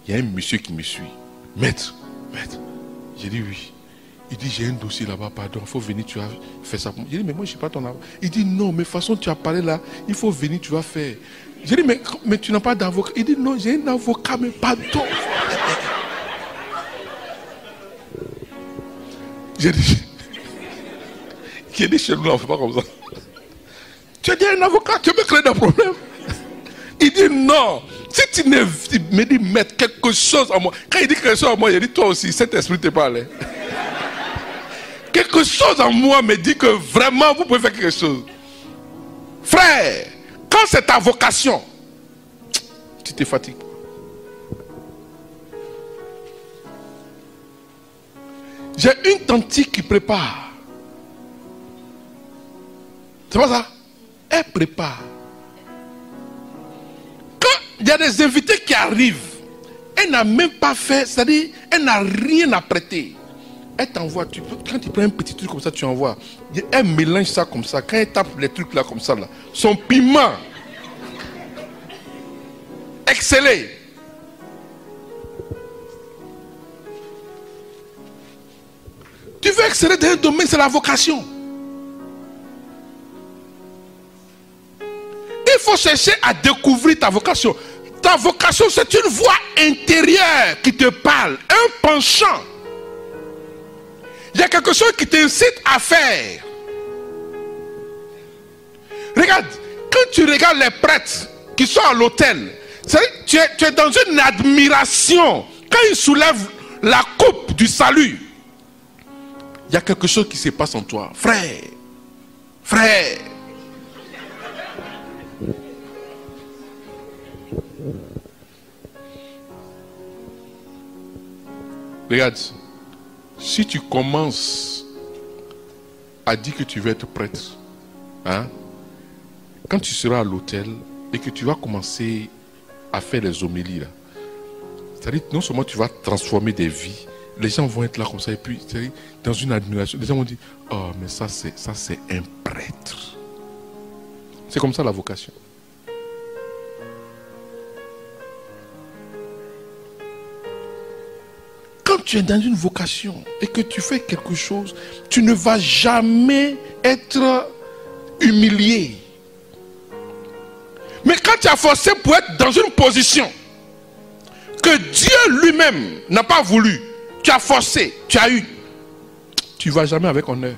Il y a un monsieur qui me suit. Maître. J'ai dit oui. Il dit, j'ai un dossier là-bas, pardon, il faut venir, tu vas faire ça. J'ai dit, mais moi, je ne suis pas ton avocat. Il dit, non, mais de toute façon, tu as parlé là, il faut venir, tu vas faire. J'ai dit, mais tu n'as pas d'avocat. Il dit, non, j'ai un avocat, mais pardon. J'ai dit, chez nous, on ne fait pas comme ça. Tu as dit un avocat, tu veux créer des problèmes. Il dit, non. Si tu me dis, mettre quelque chose en moi. Quand il dit quelque chose en moi, il dit, toi aussi, cet esprit te parle. Quelque chose en moi me dit que vraiment vous pouvez faire quelque chose. Frère, quand c'est ta vocation, tu te fatigues. J'ai une tante qui prépare. C'est pas ça? Elle prépare. Quand il y a des invités qui arrivent, elle n'a même pas fait, c'est-à-dire, elle n'a rien à prêter. Elle t'envoie, quand tu prends un petit truc comme ça, tu envoies. Elle mélange ça comme ça. Quand elle tape les trucs là comme ça, là, son piment, excellé. Tu veux exceller dans un domaine, c'est la vocation. Il faut chercher à découvrir ta vocation. Ta vocation, c'est une voix intérieure qui te parle, un penchant. Il y a quelque chose qui t'incite à faire. Regarde, quand tu regardes les prêtres qui sont à l'autel, tu es dans une admiration. Quand ils soulèvent la coupe du salut, il y a quelque chose qui se passe en toi. Frère. Regarde. Si tu commences à dire que tu veux être prêtre, hein, quand tu seras à l'autel et que tu vas commencer à faire les homélies, là, c'est-à-dire non seulement tu vas transformer des vies, les gens vont être là comme ça et puis dans une admiration, les gens vont dire, oh mais ça c'est un prêtre. C'est comme ça la vocation. Quand tu es dans une vocation et que tu fais quelque chose, tu ne vas jamais être humilié. Mais quand tu as forcé pour être dans une position que Dieu lui-même n'a pas voulu, tu as forcé, tu as eu, tu ne vas jamais avec honneur.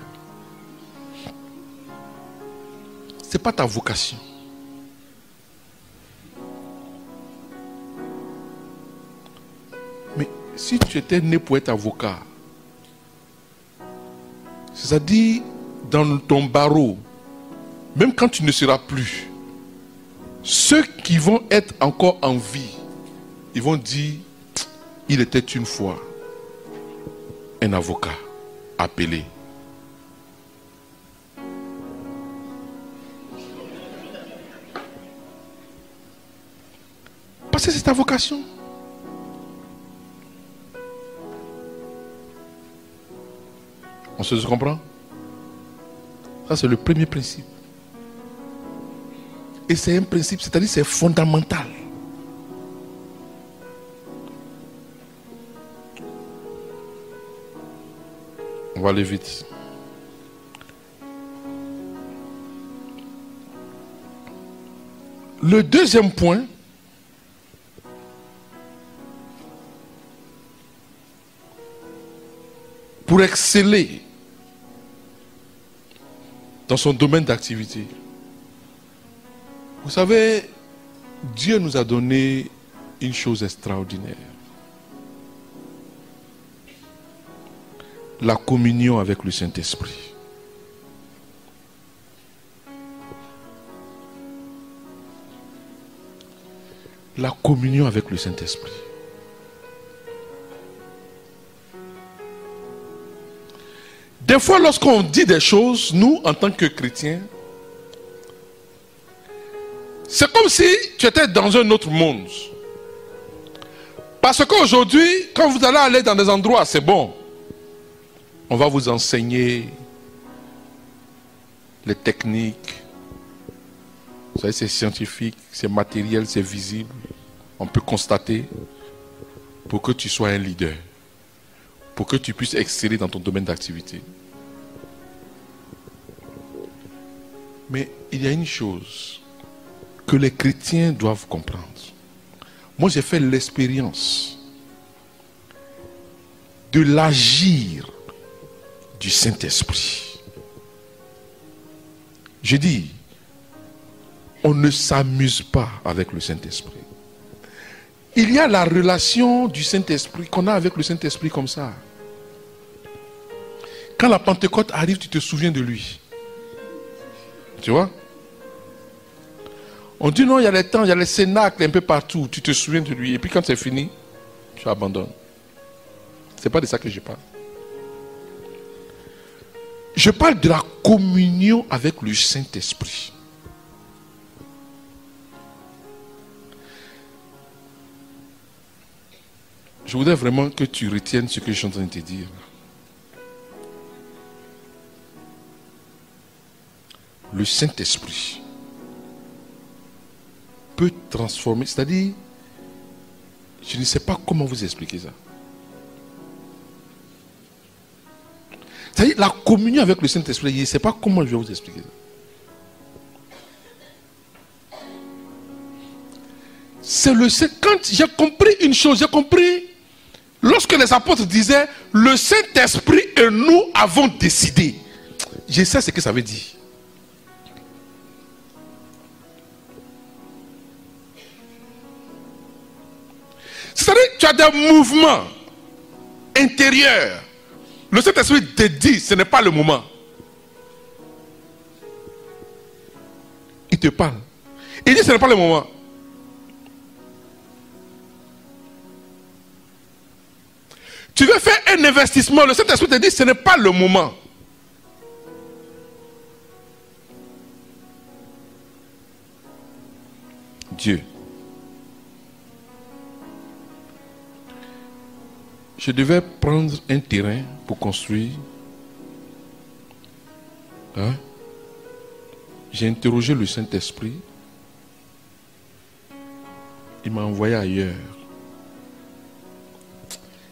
Ce n'est pas ta vocation. Si tu étais né pour être avocat, c'est-à-dire dans ton barreau, même quand tu ne seras plus, ceux qui vont être encore en vie, ils vont dire, il était une fois un avocat appelé. Parce que c'est ta vocation. On se comprend? Ça, c'est le premier principe. Et c'est un principe, c'est-à-dire c'est fondamental. On va aller vite. Le deuxième point, pour exceller dans son domaine d'activité, vous savez, Dieu nous a donné une chose extraordinaire. La communion avec le Saint-Esprit. La communion avec le Saint-Esprit. Des fois, lorsqu'on dit des choses, nous, en tant que chrétiens, c'est comme si tu étais dans un autre monde. Parce qu'aujourd'hui, quand vous allez aller dans des endroits, c'est bon. On va vous enseigner les techniques. Vous savez, c'est scientifique, c'est matériel, c'est visible. On peut constater pour que tu sois un leader. Pour que tu puisses exceller dans ton domaine d'activité. Mais il y a une chose que les chrétiens doivent comprendre. Moi, j'ai fait l'expérience de l'agir du Saint-Esprit. Je dis, on ne s'amuse pas avec le Saint-Esprit. Il y a la relation du Saint-Esprit qu'on a avec le Saint-Esprit comme ça. Quand la Pentecôte arrive, tu te souviens de lui. Tu vois? On dit non, il y a les temps, il y a les cénacles un peu partout. Tu te souviens de lui. Et puis quand c'est fini, tu abandonnes. Ce n'est pas de ça que je parle. Je parle de la communion avec le Saint-Esprit. Je voudrais vraiment que tu retiennes ce que je suis en train de te dire. Le Saint-Esprit peut transformer, c'est-à-dire, je ne sais pas comment vous expliquer ça. C'est-à-dire, la communion avec le Saint-Esprit, je ne sais pas comment je vais vous expliquer ça. C'est le Saint. Quand j'ai compris une chose, j'ai compris, lorsque les apôtres disaient, le Saint-Esprit et nous avons décidé. Je sais ce que ça veut dire. C'est-à-dire, tu as des mouvements intérieurs. Le Saint-Esprit te dit, ce n'est pas le moment. Il te parle. Il dit, ce n'est pas le moment. Tu veux faire un investissement, le Saint-Esprit te dit, ce n'est pas le moment. Dieu. Je devais prendre un terrain pour construire. Hein? J'ai interrogé le Saint-Esprit. Il m'a envoyé ailleurs.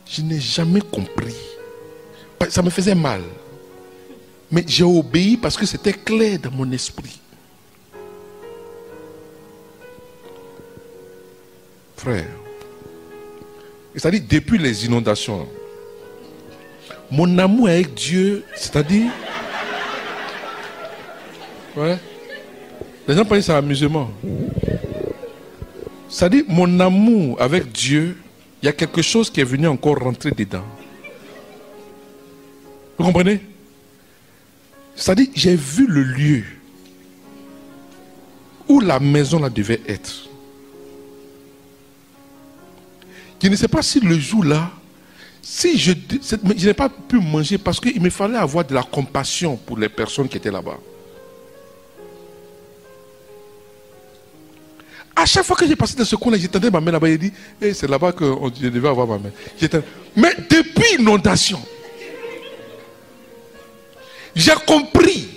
Je n'ai jamais compris. Ça me faisait mal. Mais j'ai obéi parce que c'était clair dans mon esprit. Frère, c'est-à-dire depuis les inondations, mon amour avec Dieu, c'est-à-dire, ouais, les gens pensent que c'est un amusement. C'est-à-dire, mon amour avec Dieu, il y a quelque chose qui est venu encore rentrer dedans. Vous comprenez? C'est-à-dire, j'ai vu le lieu où la maison là devait être. Je ne sais pas si le jour-là, si je n'ai pas pu manger parce qu'il me fallait avoir de la compassion pour les personnes qui étaient là-bas. À chaque fois que j'ai passé dans ce coin-là, j'étendais ma main là-bas et dit, hey, c'est là-bas que je devais avoir ma main. Mais depuis l'inondation, j'ai compris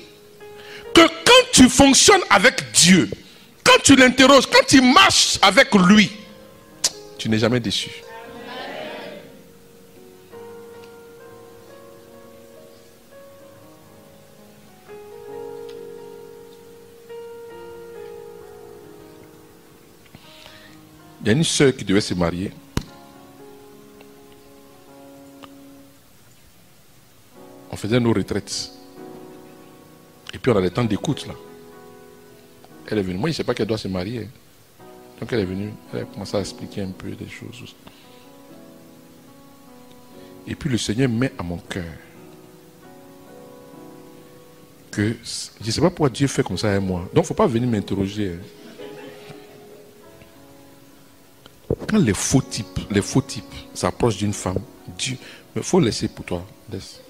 tu fonctionnes avec Dieu, quand tu l'interroges, quand tu marches avec lui, tu n'es jamais déçu. Il y a une sœur qui devait se marier. On faisait nos retraites. Et puis on a des temps d'écoute là. Elle est venue. Moi, je ne sais pas qu'elle doit se marier. Donc elle est venue. Elle a commencé à expliquer un peu des choses. Et puis le Seigneur met à mon cœur que je ne sais pas pourquoi Dieu fait comme ça avec moi. Donc il ne faut pas venir m'interroger. Quand les faux types s'approchent d'une femme, Dieu, il faut laisser pour toi. Laisse.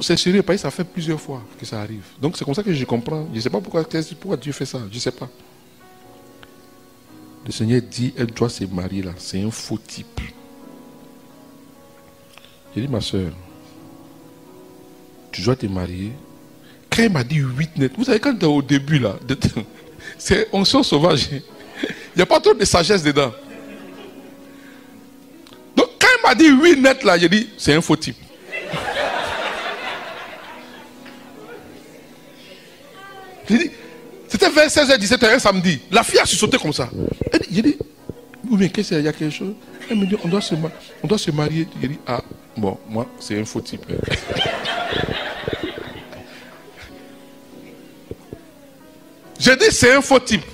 C'est sérieux, parce que ça fait plusieurs fois que ça arrive. Donc c'est comme ça que je comprends. Je ne sais pas pourquoi Dieu fait ça. Je ne sais pas. Le Seigneur dit, elle doit se marier là. C'est un faux type. J'ai dit, ma soeur, tu dois te marier. Quand elle m'a dit 8 net, vous savez, quand tu es au début là, c'est onction sauvage. Il n'y a pas trop de sagesse dedans. Donc quand elle m'a dit 8 net là, j'ai dit, c'est un faux type. J'ai dit, c'était vers 16h, 17h, un samedi. La fille a sauté comme ça. J'ai dit, ou bien qu'est-ce qu'il y a quelque chose? Elle me dit, on doit se marier. J'ai dit, ah, bon, moi, c'est un faux type. J'ai dit, c'est un faux type.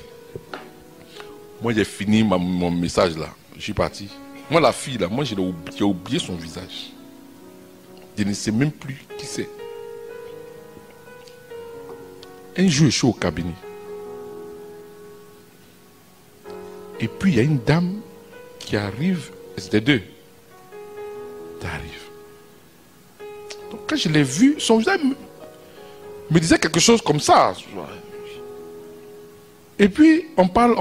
Moi, j'ai fini mon message là. Je suis parti. Moi, la fille là, moi, j'ai oublié son visage. Je ne sais même plus qui c'est. Un jour, je suis au cabinet. Et puis, il y a une dame qui arrive. C'était deux. Qui arrive. Donc, quand je l'ai vue, son visage me disait quelque chose comme ça. Et puis, on parle.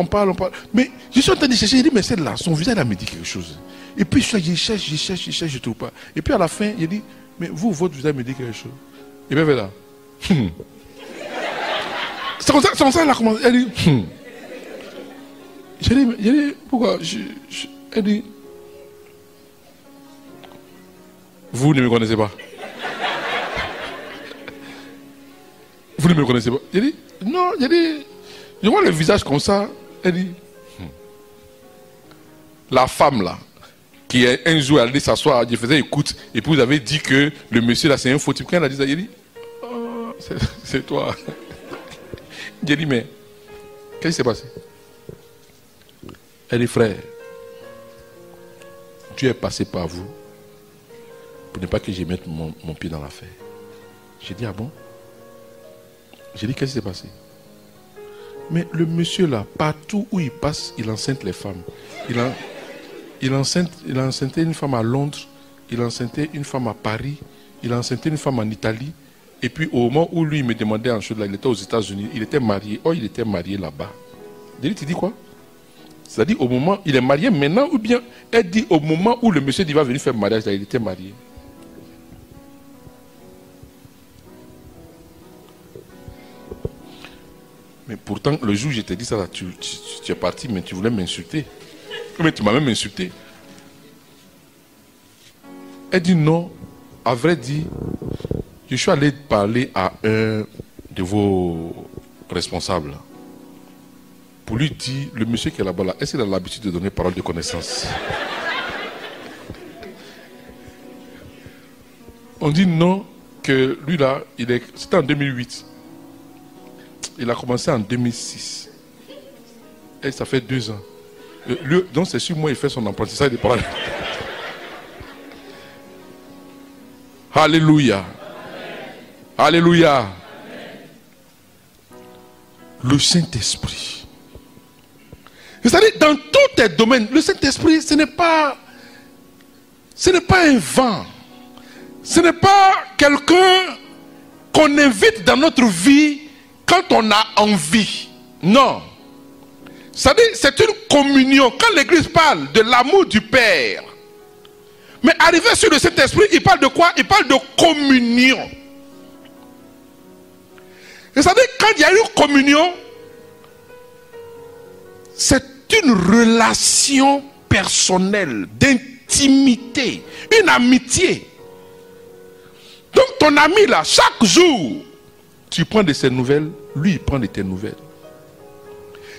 Mais je suis en train de chercher. Je dis, mais celle-là, son visage, elle me dit quelque chose. Et puis, je cherche, je ne trouve pas. Et puis, à la fin, il dit, mais vous, votre visage me dit quelque chose. Et bien, voilà. C'est comme ça elle a commencé. Elle dit, J'ai dit, pourquoi elle dit, vous ne me connaissez pas. Vous ne me connaissez pas. J'ai dit, non, je vois le visage comme ça. Elle dit, la femme là, qui est un jour allée s'asseoir, je faisais écoute, et puis vous avez dit que le monsieur là c'est un faux type. Quand elle a dit ça, il dit, oh, c'est toi. J'ai dit, mais qu'est-ce qui s'est passé? Elle dit, frère, Dieu est passé par vous pour ne pas que je mette mon pied dans l'affaire. J'ai dit, ah bon? J'ai dit, qu'est-ce qui s'est passé? Mais le monsieur là, partout où il passe, il enceinte les femmes. Il enceintait une femme à Londres, il enceintait une femme à Paris, il enceintait une femme en Italie. Et puis au moment où lui me demandait en chose là, il était aux États-Unis, il était marié. Oh, il était marié là-bas. Tu dis quoi? C'est-à-dire au moment, il est marié maintenant ou bien elle dit au moment où le monsieur dit va venir faire mariage, là, il était marié. Mais pourtant, le jour où je t'ai dit ça, là, tu es parti, mais tu voulais m'insulter. Mais tu m'as même insulté. Elle dit non, à vrai dire, je suis allé parler à un de vos responsables pour lui dire, le monsieur qui est là-bas, là, est-ce qu'il a l'habitude de donner parole de connaissance? On dit non, que lui là, c'était en 2008. Il a commencé en 2006. Et ça fait 2 ans. Lui, donc c'est sur moi, il fait son apprentissage de parole. Alléluia. Alléluia. Amen. Le Saint-Esprit. C'est-à-dire, dans tous tes domaines, le Saint-Esprit, ce n'est pas un vent. Ce n'est pas quelqu'un qu'on invite dans notre vie quand on a envie. Non. C'est-à-dire, c'est une communion. Quand l'Église parle de l'amour du Père, mais arrivé sur le Saint-Esprit, il parle de quoi? Il parle de communion. Et ça veut dire, quand il y a une communion, c'est une relation personnelle, d'intimité, une amitié. Donc ton ami là, chaque jour, tu prends de ses nouvelles, lui il prend de tes nouvelles.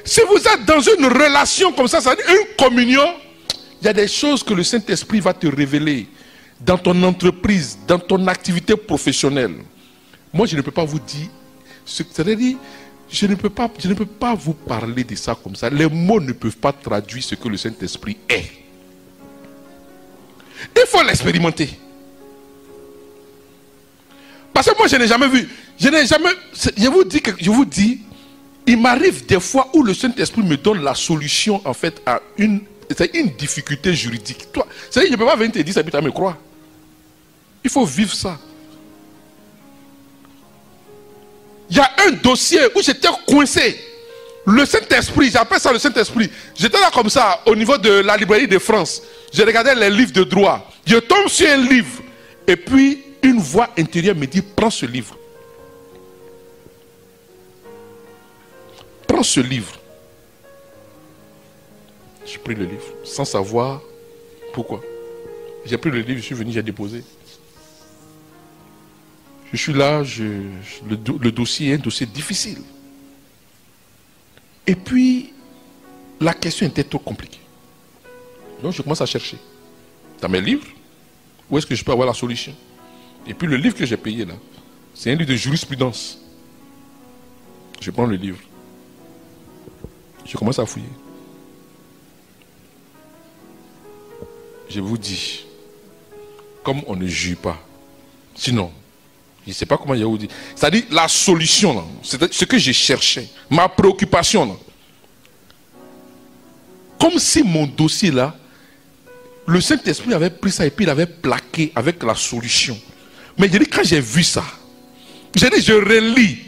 Si vous êtes dans une relation comme ça, c'est-à-dire une communion, il y a des choses que le Saint-Esprit va te révéler dans ton entreprise, dans ton activité professionnelle. Moi, je ne peux pas vous dire, c'est-à-dire, je ne peux pas vous parler de ça comme ça. Les mots ne peuvent pas traduire ce que le Saint-Esprit est. Il faut l'expérimenter. Parce que moi, je n'ai jamais vu. Je vous dis, il m'arrive des fois où le Saint-Esprit me donne la solution, en fait, à une difficulté juridique. Toi, c'est-à-dire, je ne peux pas venir te dire ça, puis tu vas me croire. Il faut vivre ça. Il y a un dossier où j'étais coincé. Le Saint-Esprit, j'appelle ça le Saint-Esprit. J'étais là comme ça, au niveau de la librairie de France. Je regardais les livres de droit. Je tombe sur un livre. Et puis, une voix intérieure me dit, prends ce livre. Prends ce livre. J'ai pris le livre, sans savoir pourquoi. J'ai pris le livre, je suis venu, j'ai déposé. Je suis là, le dossier est un dossier difficile. Et puis, la question était trop compliquée. Donc, je commence à chercher. Dans mes livres, où est-ce que je peux avoir la solution? Et puis, le livre que j'ai payé là, c'est un livre de jurisprudence. Je prends le livre. Je commence à fouiller. Je vous dis, comme on ne juge pas, sinon, je ne sais pas comment il y a vous dit. C'est-à-dire la solution, là, c'est ce que j'ai cherché, ma préoccupation. Là. Comme si mon dossier là, le Saint-Esprit avait pris ça et puis il avait plaqué avec la solution. Mais je dis, quand j'ai vu ça, j'ai dit, je relis.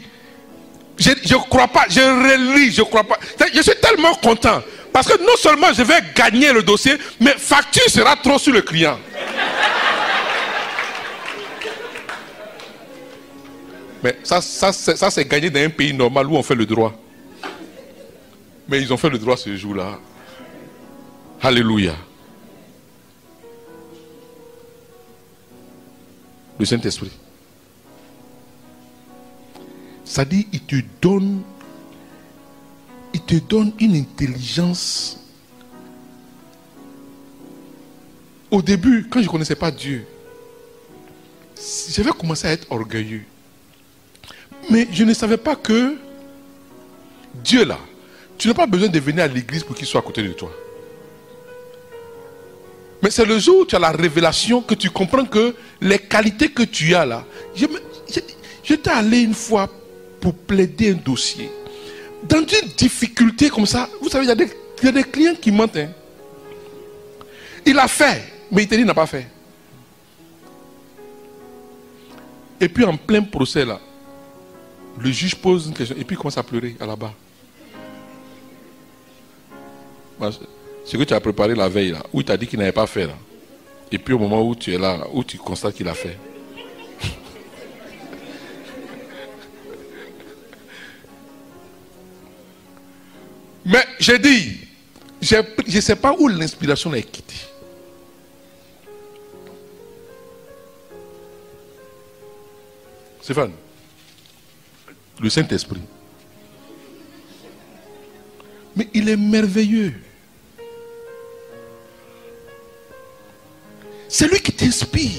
Je ne crois pas, je relis, je ne crois pas. Je suis tellement content. Parce que non seulement je vais gagner le dossier, mais facture sera trop sur le client. Mais ça c'est gagné dans un pays normal où on fait le droit. Mais ils ont fait le droit ce jour-là. Alléluia. Le Saint-Esprit. Ça dit, il te donne une intelligence. Au début, quand je ne connaissais pas Dieu, j'avais commencé à être orgueilleux. Mais je ne savais pas que Dieu là, tu n'as pas besoin de venir à l'église pour qu'il soit à côté de toi. Mais c'est le jour où tu as la révélation que tu comprends que les qualités que tu as là. J'étais allé une fois pour plaider un dossier. Dans une difficulté comme ça, vous savez, il y a des clients qui mentent. Hein. Il a fait, mais il te dit qu'il n'a pas fait. Et puis en plein procès là, le juge pose une question et puis il commence à pleurer à la barre. Ce que tu as préparé la veille là, où il t'a dit qu'il n'avait pas fait là. Et puis au moment où tu es là, où tu constates qu'il a fait. Mais j'ai dit, je ne sais pas où l'inspiration est quittée. Stéphane, le Saint-Esprit. Mais il est merveilleux. C'est lui qui t'inspire.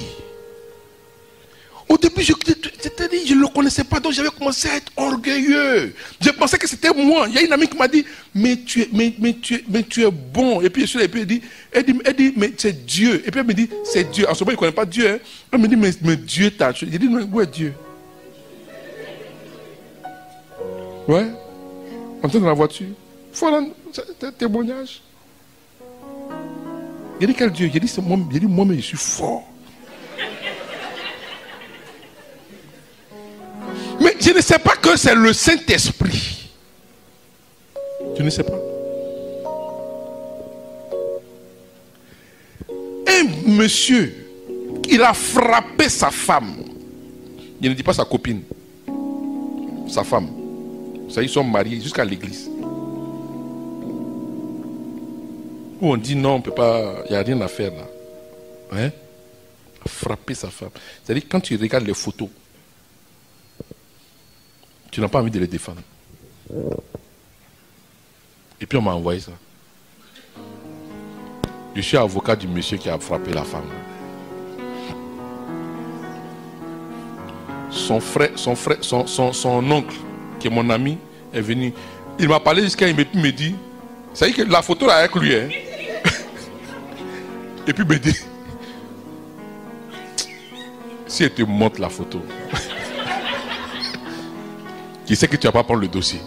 Au début, je ne le connaissais pas, donc j'avais commencé à être orgueilleux. Je pensais que c'était moi. Il y a une amie qui m'a dit, mais tu es bon. Et puis je suis là, et puis elle dit, mais c'est Dieu. Et puis elle me dit, c'est Dieu. En ce moment, il ne connaît pas Dieu. Hein. Elle me dit, mais Dieu t'a. J'ai dit, où est Dieu? Ouais. En train dans la voiture. Voilà, c'est un témoignage. J'ai dit, quel Dieu? J'ai dit, moi, mais je suis fort. Mais je ne sais pas que c'est le Saint-Esprit. Je ne sais pas. Un monsieur, il a frappé sa femme. Je ne dis pas sa copine. sa femme. Ça, ils sont mariés jusqu'à l'église. Où on dit non, on peut pas, il n'y a rien à faire là. Hein? Frapper sa femme. C'est-à-dire quand tu regardes les photos, tu n'as pas envie de les défendre. Et puis on m'a envoyé ça. Je suis avocat du monsieur qui a frappé la femme. Son oncle, qui est mon ami, est venu. Il m'a parlé jusqu'à il me dit, ça y est que la photo là avec lui. Hein? Et puis il me dit, si elle te montre la photo, qui sait que tu vas pas prendre le dossier.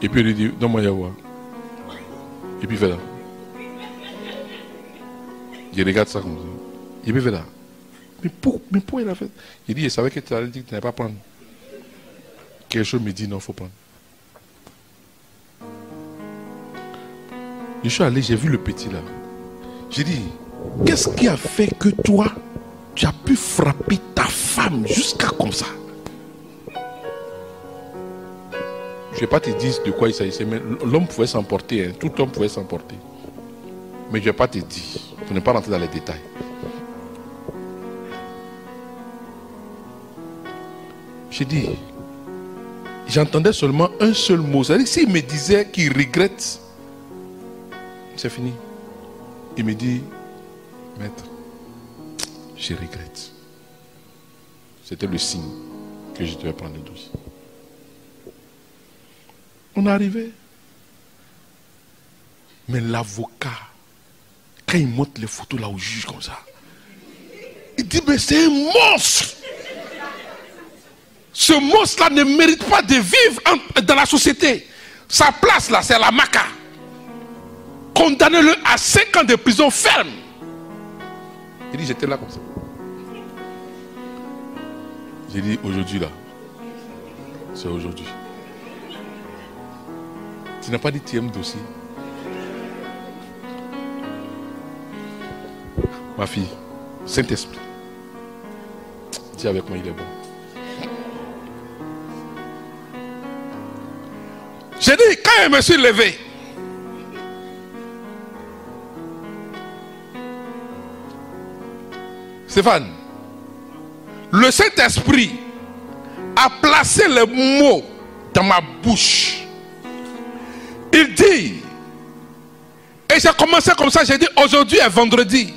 Et puis il lui dit, donne-moi y avoir. Et puis il fait là. Il regarde ça comme ça. Et puis il fait là. Mais pourquoi il a fait? Il dit, je savais que tu allais dire que tu n'allais pas prendre. Quelque chose me dit, non, il faut prendre. Je suis allé, j'ai vu le petit là. J'ai dit, qu'est-ce qui a fait que toi, tu as pu frapper ta femme jusqu'à comme ça? Je ne vais pas te dire de quoi il s'agissait, mais l'homme pouvait s'emporter, hein. Tout homme pouvait s'emporter. Mais je ne vais pas te dire, pour ne pas rentrer dans les détails. J'ai dit, j'entendais seulement un seul mot. C'est-à-dire, s'il me disait qu'il regrette, c'est fini. Il me dit, maître, je regrette. C'était le signe que je devais prendre le dossier. On est arrivé. Mais l'avocat, quand il montre les photos là au juge comme ça, il dit, mais c'est un monstre. Ce monstre-là ne mérite pas de vivre dans la société. Sa place là, c'est la Maca. Condamnez-le à 5 ans de prison ferme. Il dit, j'étais là comme ça. J'ai dit, aujourd'hui là, c'est aujourd'hui. Tu n'as pas dit tu aimes dossier. Ma fille, Saint-Esprit, dis avec moi, il est bon. J'ai dit, quand je me suis levé, Stéphane, le Saint-Esprit a placé les mots dans ma bouche. Il dit, et j'ai commencé comme ça, j'ai dit, aujourd'hui est vendredi.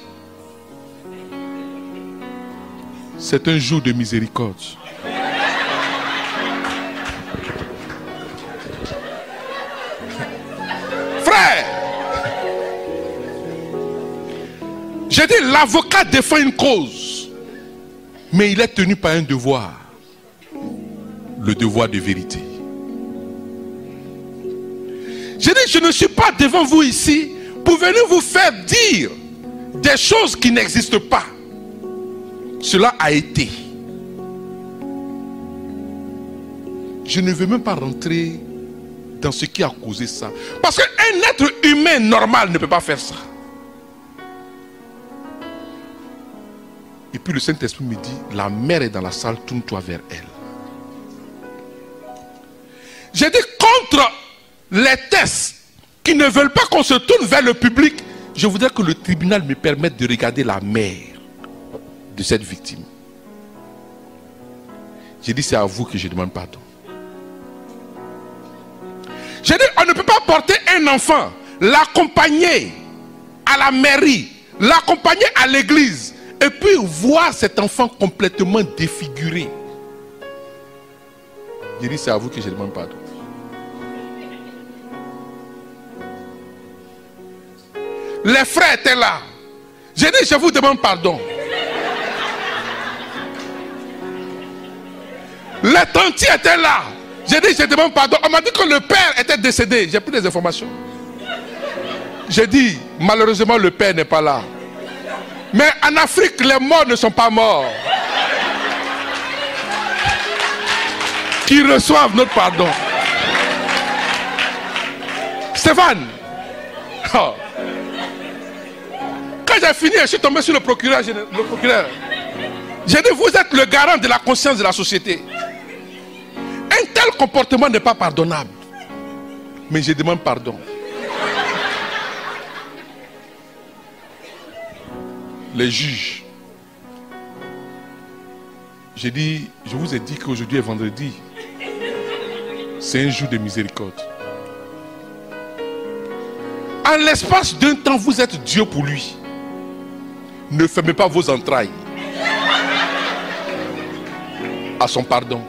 C'est un jour de miséricorde. Frère, j'ai dit, l'avocat défend une cause, mais il est tenu par un devoir, le devoir de vérité. J'ai dit, je ne suis pas devant vous ici pour venir vous faire dire des choses qui n'existent pas. Cela a été. Je ne veux même pas rentrer dans ce qui a causé ça. Parce qu'un être humain normal ne peut pas faire ça. Et puis le Saint-Esprit me dit, la mère est dans la salle, tourne-toi vers elle. J'ai dit, contre les tests qui ne veulent pas qu'on se tourne vers le public, je voudrais que le tribunal me permette de regarder la mère de cette victime. J'ai dit, c'est à vous que je demande pardon. J'ai dit, on ne peut pas porter un enfant, l'accompagner à la mairie, l'accompagner à l'église, et puis voir cet enfant complètement défiguré. J'ai dit, c'est à vous que je demande pardon. Les frères étaient là. J'ai dit, je vous demande pardon. Les tantiers étaient là. J'ai dit, je demande pardon. On m'a dit que le père était décédé. J'ai pris des informations. J'ai dit, malheureusement, le père n'est pas là. Mais en Afrique, les morts ne sont pas morts. Qui reçoivent notre pardon. Stéphane. Oh. Quand j'ai fini, je suis tombé sur le procureur. J'ai dit, vous êtes le garant de la conscience de la société. tel comportement n'est pas pardonnable. Mais je demande pardon. Les juges. Je vous ai dit qu'aujourd'hui est vendredi. C'est un jour de miséricorde. En l'espace d'un temps, vous êtes Dieu pour lui. Ne fermez pas vos entrailles à son pardon.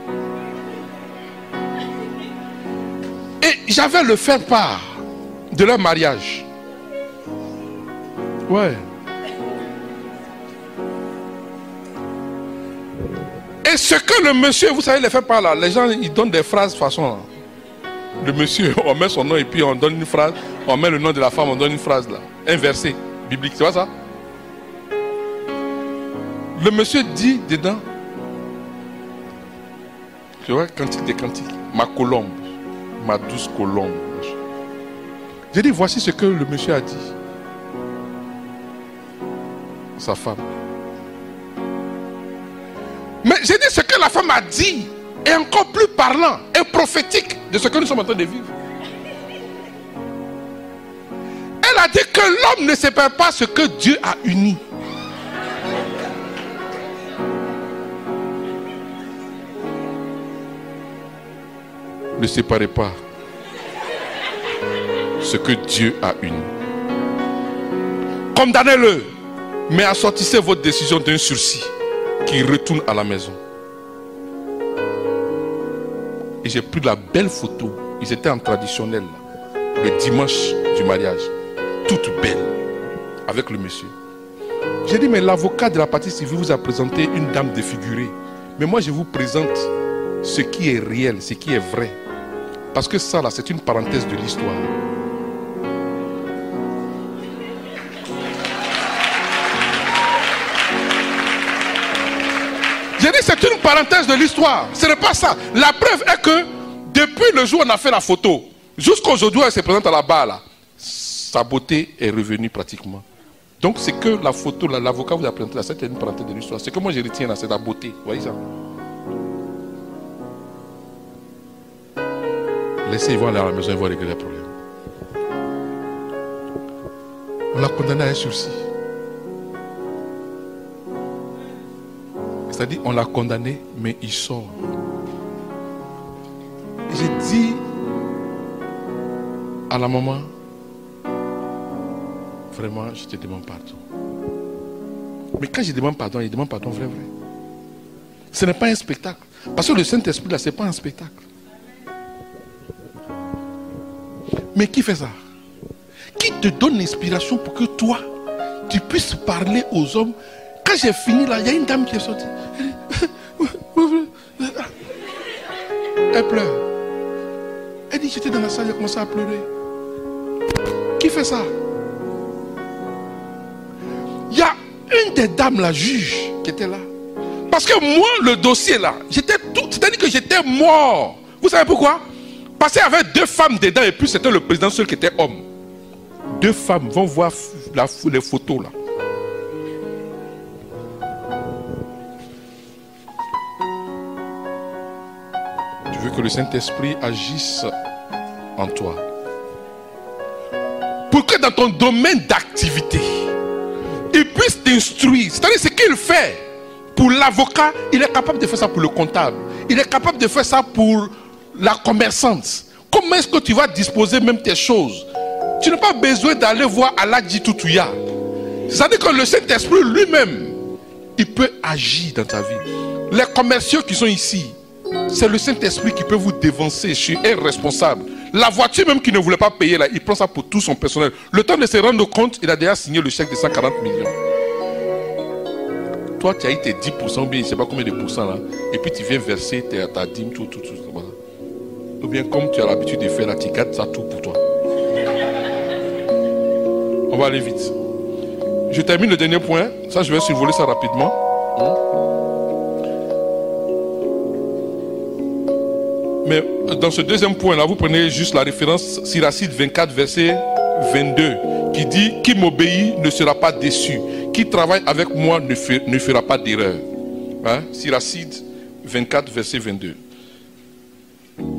Et j'avais le faire part de leur mariage. Ouais. Et ce que le monsieur, vous savez, les faire part là, les gens ils donnent des phrases de façon. Là. Le monsieur, on met son nom et puis on donne une phrase. On met le nom de la femme, on donne une phrase là. Un verset biblique, tu vois ça? Le monsieur dit dedans, tu vois, cantique des cantiques, ma colombe, ma douce colombe. J'ai dit, voici ce que le monsieur a dit. Sa femme. Mais j'ai dit, ce que la femme a dit est encore plus parlant et prophétique de ce que nous sommes en train de vivre. Elle a dit que l'homme ne sépare pas ce que Dieu a uni. Ne séparez pas ce que Dieu a uni. Condamnez-le, mais assortissez votre décision d'un sursis qui retourne à la maison. Et j'ai pris la belle photo. Ils étaient en traditionnel le dimanche du mariage, toute belle, avec le monsieur. J'ai dit, mais l'avocat de la partie civile vous a présenté une dame défigurée. Mais moi, je vous présente ce qui est réel, ce qui est vrai. Parce que ça, là, c'est une parenthèse de l'histoire. J'ai dit, c'est une parenthèse de l'histoire. Ce n'est pas ça. La preuve est que, depuis le jour où on a fait la photo, jusqu'à aujourd'hui, elle se présente à la barre, là, sa beauté est revenue pratiquement. Donc, c'est que la photo, l'avocat vous a présenté là, c'est une parenthèse de l'histoire. Ce que moi, je retiens là, c'est la beauté. Vous voyez ça? Laissez, ils vont aller à la maison, ils vont régler les problèmes. On l'a condamné à un sursis. C'est-à-dire, on l'a condamné, mais il sort. J'ai dit à la maman, vraiment, je te demande pardon. Mais quand je demande pardon, il demande pardon vrai. Ce n'est pas un spectacle. Parce que le Saint-Esprit, là, ce n'est pas un spectacle. Mais qui fait ça? Qui te donne l'inspiration pour que toi, tu puisses parler aux hommes? Quand j'ai fini là, il y a une dame qui est sortie. Elle pleure. Elle dit, j'étais dans la salle, j'ai commencé à pleurer. Qui fait ça? Il y a une des dames, la juge, qui était là. Parce que moi, le dossier là, c'est-à-dire que j'étais mort. Vous savez pourquoi? Parce qu'il y avait deux femmes dedans et puis c'était le président seul qui était homme. Deux femmes vont voir les photos là. Tu veux que le Saint-Esprit agisse en toi. Pour que dans ton domaine d'activité, il puisse t'instruire. C'est-à-dire ce qu'il fait pour l'avocat, il est capable de faire ça pour le comptable. Il est capable de faire ça pour la commerçante. Comment est-ce que tu vas disposer même tes choses? Tu n'as pas besoin d'aller voir Aladji Toutouya. C'est-à-dire que le Saint-Esprit lui-même, il peut agir dans ta vie. Les commerciaux qui sont ici, c'est le Saint-Esprit qui peut vous dévancer. Je suis responsable. La voiture même qui ne voulait pas payer, là, il prend ça pour tout son personnel. Le temps de se rendre compte, il a déjà signé le chèque de 140 millions. Toi, tu as eu tes 10%, ou bien je ne sais pas combien de pourcents là, et puis tu viens verser ta dîme, tout. Voilà. Ou bien comme tu as l'habitude de faire là, tu gardes ça tout pour toi. On va aller vite. Je termine le dernier point. Ça, je vais survoler ça rapidement. Mais dans ce deuxième point là, vous prenez juste la référence Siracide 24 verset 22 qui dit: qui m'obéit ne sera pas déçu, qui travaille avec moi ne fera pas d'erreur. Siracide 24 verset 22.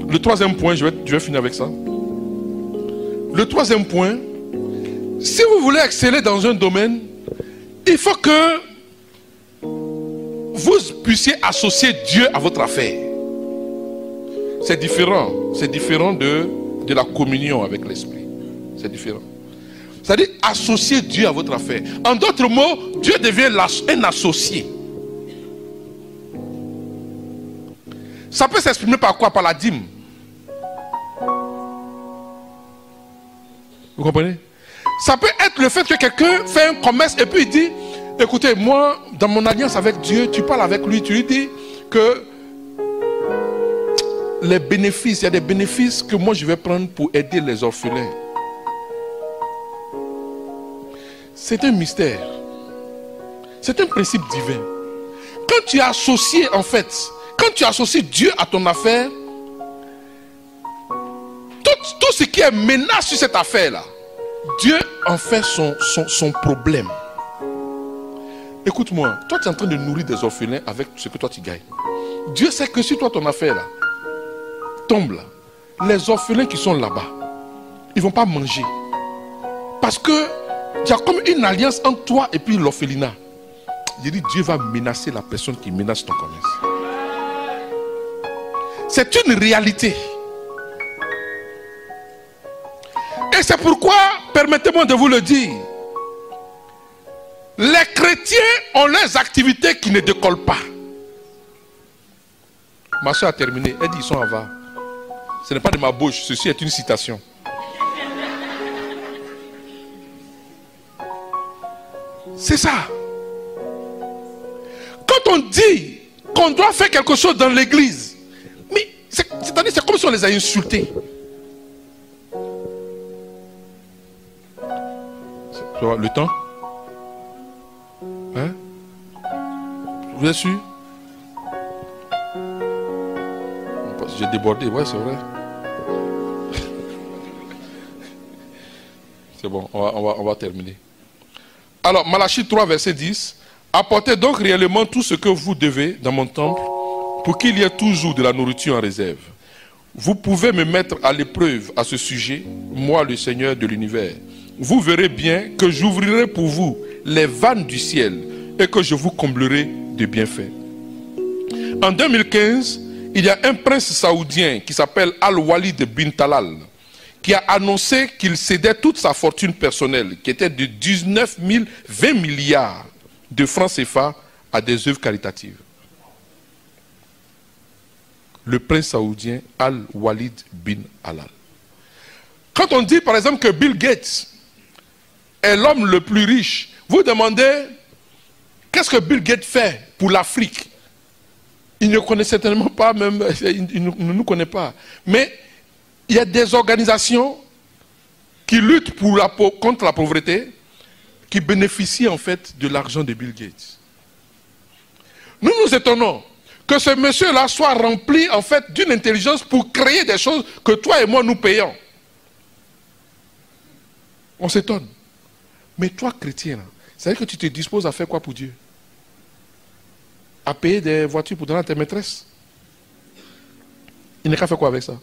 Le troisième point, je vais finir avec ça. Le troisième point, si vous voulez exceller dans un domaine, il faut que vous puissiez associer Dieu à votre affaire. C'est différent. C'est différent de la communion avec l'esprit. C'est différent. C'est-à-dire associer Dieu à votre affaire. En d'autres mots, Dieu devient un associé. Ça peut s'exprimer par quoi? Par la dîme. Vous comprenez? Ça peut être le fait que quelqu'un fait un commerce et puis il dit, écoutez, moi, dans mon alliance avec Dieu, tu parles avec lui, tu lui dis que les bénéfices, il y a des bénéfices que moi je vais prendre pour aider les orphelins. C'est un mystère. C'est un principe divin. Quand tu as associé, en fait, quand tu associes Dieu à ton affaire, tout ce qui est menace sur cette affaire-là, Dieu en fait son problème. Écoute-moi, toi tu es en train de nourrir des orphelins avec ce que toi tu gagnes. Dieu sait que si toi ton affaire là tombe là, les orphelins qui sont là-bas, ils ne vont pas manger. Parce que il y a comme une alliance entre toi et puis l'orphelinat. Je dis, Dieu va menacer la personne qui menace ton commerce. C'est une réalité. Et c'est pourquoi, permettez-moi de vous le dire, les chrétiens ont leurs activités qui ne décollent pas. Ma soeur a terminé. Elle dit, ils sont en va. Ce n'est pas de ma bouche, ceci est une citation. C'est ça. Quand on dit qu'on doit faire quelque chose dans l'église, mais c'est-à-dire c'est comme si on les a insultés. Le temps? Hein? Vous êtes sûr? J'ai débordé, ouais, c'est vrai. C'est bon, on va terminer. Alors, Malachie 3, verset 10. Apportez donc réellement tout ce que vous devez dans mon temple pour qu'il y ait toujours de la nourriture en réserve. Vous pouvez me mettre à l'épreuve à ce sujet, moi le Seigneur de l'univers. Vous verrez bien que j'ouvrirai pour vous les vannes du ciel et que je vous comblerai de bienfaits. En 2015, il y a un prince saoudien qui s'appelle Al-Walid bin Talal qui a annoncé qu'il cédait toute sa fortune personnelle, qui était de 20 milliards de francs CFA à des œuvres caritatives. Le prince saoudien Al-Walid bin Talal. Quand on dit par exemple que Bill Gates est l'homme le plus riche, vous demandez qu'est-ce que Bill Gates fait pour l'Afrique? Il ne connaît certainement pas, même, il ne nous connaît pas. Mais il y a des organisations qui luttent contre la pauvreté, qui bénéficient en fait de l'argent de Bill Gates. Nous nous étonnons que ce monsieur-là soit rempli en fait d'une intelligence pour créer des choses que toi et moi nous payons. On s'étonne. Mais toi, chrétien, c'est-à-dire que tu te disposes à faire quoi pour Dieu? À payer des voitures pour donner à tes maîtresses? Il n'est qu'à faire quoi avec ça?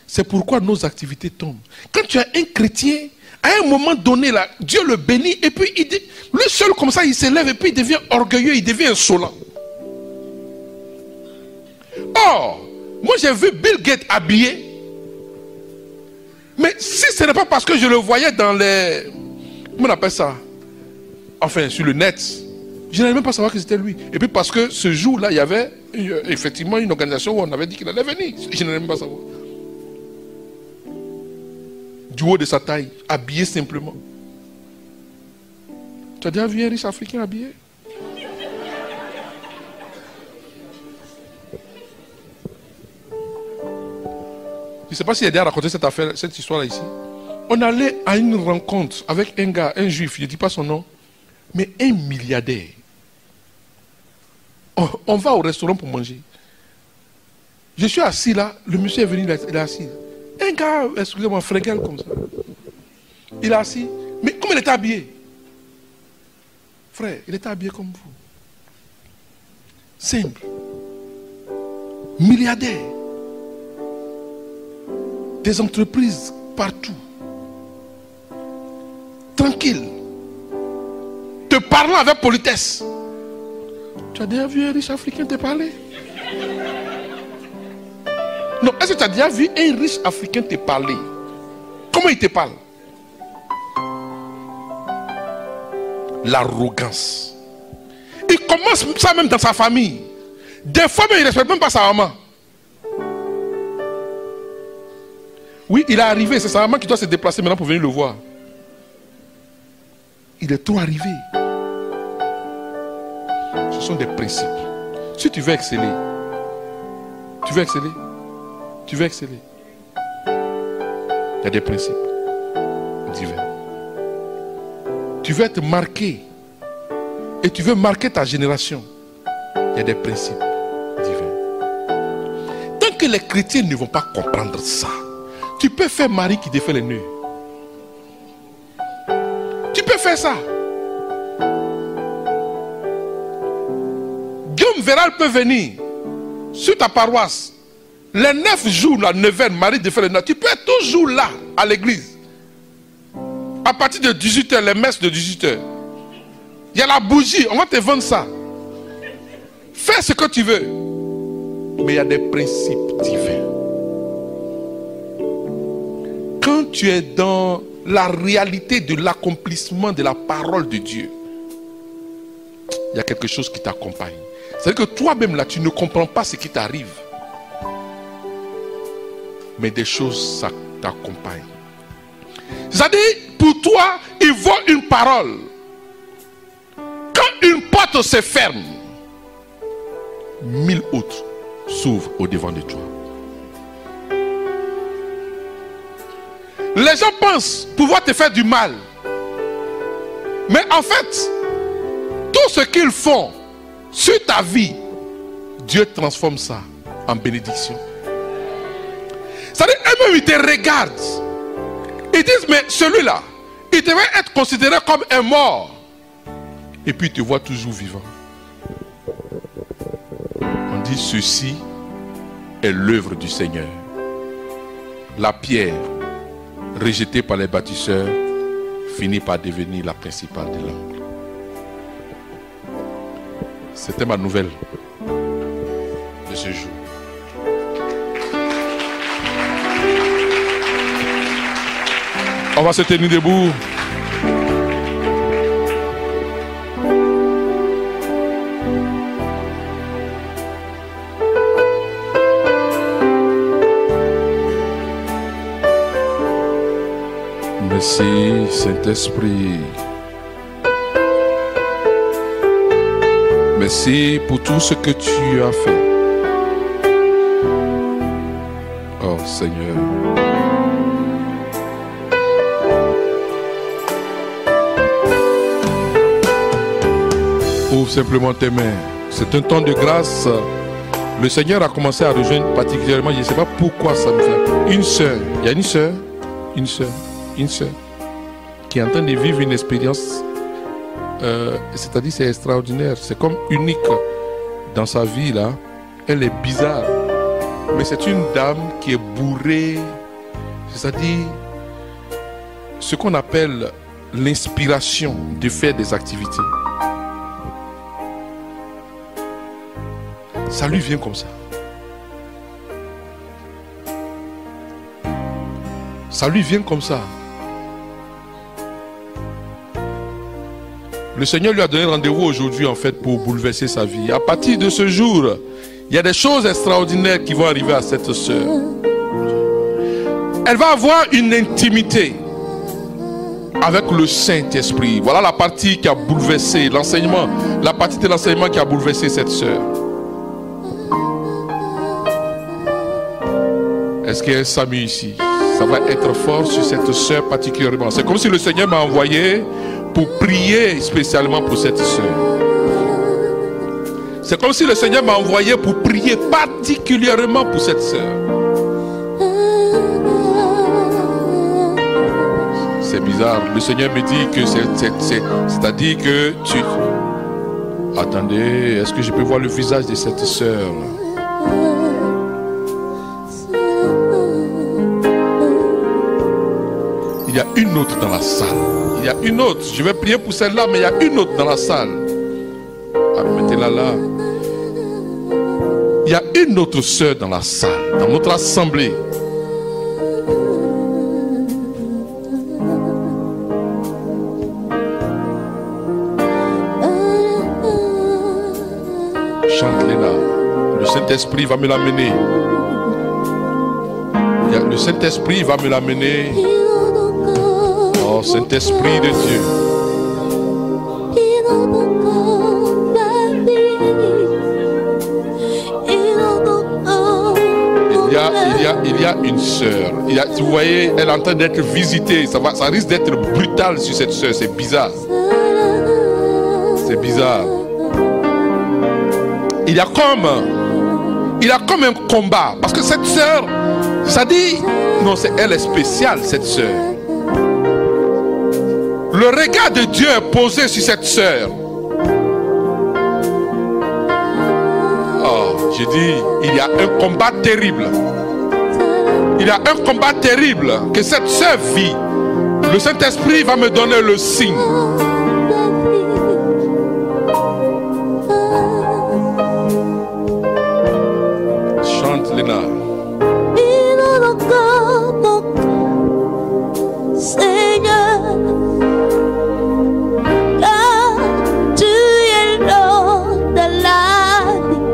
C'est pourquoi nos activités tombent. Quand tu as un chrétien, à un moment donné, là, Dieu le bénit et puis il dit, lui seul comme ça, il s'élève et puis il devient orgueilleux, il devient insolent. Or, moi j'ai vu Bill Gates habillé. Mais si ce n'est pas parce que je le voyais dans les... Comment on appelle ça? Enfin, sur le net. Je n'allais même pas savoir que c'était lui. Et puis parce que ce jour-là, il y avait effectivement une organisation où on avait dit qu'il allait venir. Je n'allais même pas savoir. Du haut de sa taille, habillé simplement. Tu as déjà vu un riche africain habillé? Je ne sais pas s'il a déjà raconté cette affaire, cette histoire-là ici. On allait à une rencontre avec un gars, un juif, je ne dis pas son nom, mais un milliardaire. On va au restaurant pour manger. Je suis assis là, le monsieur est venu, il est assis. Un gars, excusez-moi, fringuel comme ça. Il est assis. Mais comment il était habillé? Frère, il était habillé comme vous. Simple. Milliardaire. des entreprises partout. Tranquille. Te parlant avec politesse. Tu as déjà vu un riche africain te parler? Non, est-ce que tu as déjà vu un riche africain te parler? Comment il te parle? L'arrogance. Il commence ça même dans sa famille. Des fois, mais il ne respecte même pas sa maman. Oui, il est arrivé. C'est sa maman qui doit se déplacer maintenant pour venir le voir. Il est trop arrivé. Ce sont des principes. Si tu veux exceller, tu veux exceller, tu veux exceller, il y a des principes divins. Tu veux être marqué et tu veux marquer ta génération, il y a des principes divins. Tant que les chrétiens ne vont pas comprendre ça, tu peux faire Marie qui défait les nœuds. Tu peux faire ça. Guillaume Véral peut venir sur ta paroisse. Les 9 jours, la neuvaine, Marie défait les nœuds. Tu peux être toujours là, à l'église. À partir de 18h, les messes de 18h. Il y a la bougie, on va te vendre ça. Fais ce que tu veux. Mais il y a des principes divins. Quand tu es dans la réalité de l'accomplissement de la parole de Dieu, il y a quelque chose qui t'accompagne. C'est-à-dire que toi-même là, tu ne comprends pas ce qui t'arrive. Mais des choses, ça t'accompagne. C'est-à-dire, pour toi, il vaut une parole. Quand une porte se ferme, 1000 autres s'ouvrent au-devant de toi. Les gens pensent pouvoir te faire du mal. Mais en fait, tout ce qu'ils font sur ta vie, Dieu transforme ça en bénédiction. C'est-à-dire, eux-mêmes, ils te regardent. Ils disent, mais celui-là, il devrait être considéré comme un mort. Et puis, ils te voient toujours vivant. On dit, ceci est l'œuvre du Seigneur. La pierre rejetée par les bâtisseurs finit par devenir la principale de l'angle. C'était ma nouvelle de ce jour. On va se tenir debout. Merci Saint-Esprit. Merci pour tout ce que tu as fait. Oh Seigneur. Ouvre simplement tes mains. C'est un temps de grâce. Le Seigneur a commencé à rejoindre particulièrement, je ne sais pas pourquoi ça me fait. Une sœur. Il y a une sœur qui est en train de vivre une expérience. C'est-à-dire c'est extraordinaire. C'est comme unique dans sa vie là. Elle est bizarre. Mais c'est une dame qui est bourrée. C'est-à-dire ce qu'on appelle l'inspiration de faire des activités. Ça lui vient comme ça. Ça lui vient comme ça. Le Seigneur lui a donné rendez-vous aujourd'hui en fait pour bouleverser sa vie. À partir de ce jour, il y a des choses extraordinaires qui vont arriver à cette sœur. Elle va avoir une intimité avec le Saint-Esprit. Voilà la partie qui a bouleversé l'enseignement. La partie de l'enseignement qui a bouleversé cette sœur. Est-ce qu'il y a un Samu ici? Ça va être fort sur cette sœur particulièrement. C'est comme si le Seigneur m'a envoyé pour prier spécialement pour cette sœur. C'est comme si le Seigneur m'a envoyé pour prier particulièrement pour cette sœur. C'est bizarre. Le Seigneur me dit que c'est-à-dire que tu... Attendez, est-ce que je peux voir le visage de cette sœur? Il y a une autre dans la salle. Il y a une autre. Je vais prier pour celle-là, mais il y a une autre dans la salle. Ah, mettez-la là. Il y a une autre sœur dans la salle, dans notre assemblée. Chante-les là. Le Saint-Esprit va me l'amener. Le Saint-Esprit va me l'amener. Oh, Saint-Esprit de Dieu. Il y a une sœur. Vous voyez, elle est en train d'être visitée. Ça risque d'être brutal sur cette sœur. C'est bizarre. C'est bizarre. Il y a comme un combat. Parce que cette sœur, ça dit, non, elle est spéciale, cette sœur. Le regard de Dieu est posé sur cette sœur. Oh, j'ai dit, il y a un combat terrible. Il y a un combat terrible que cette sœur vit. Le Saint-Esprit va me donner le signe. Chante, Léna. Seigneur, car tu es l'eau de la vie.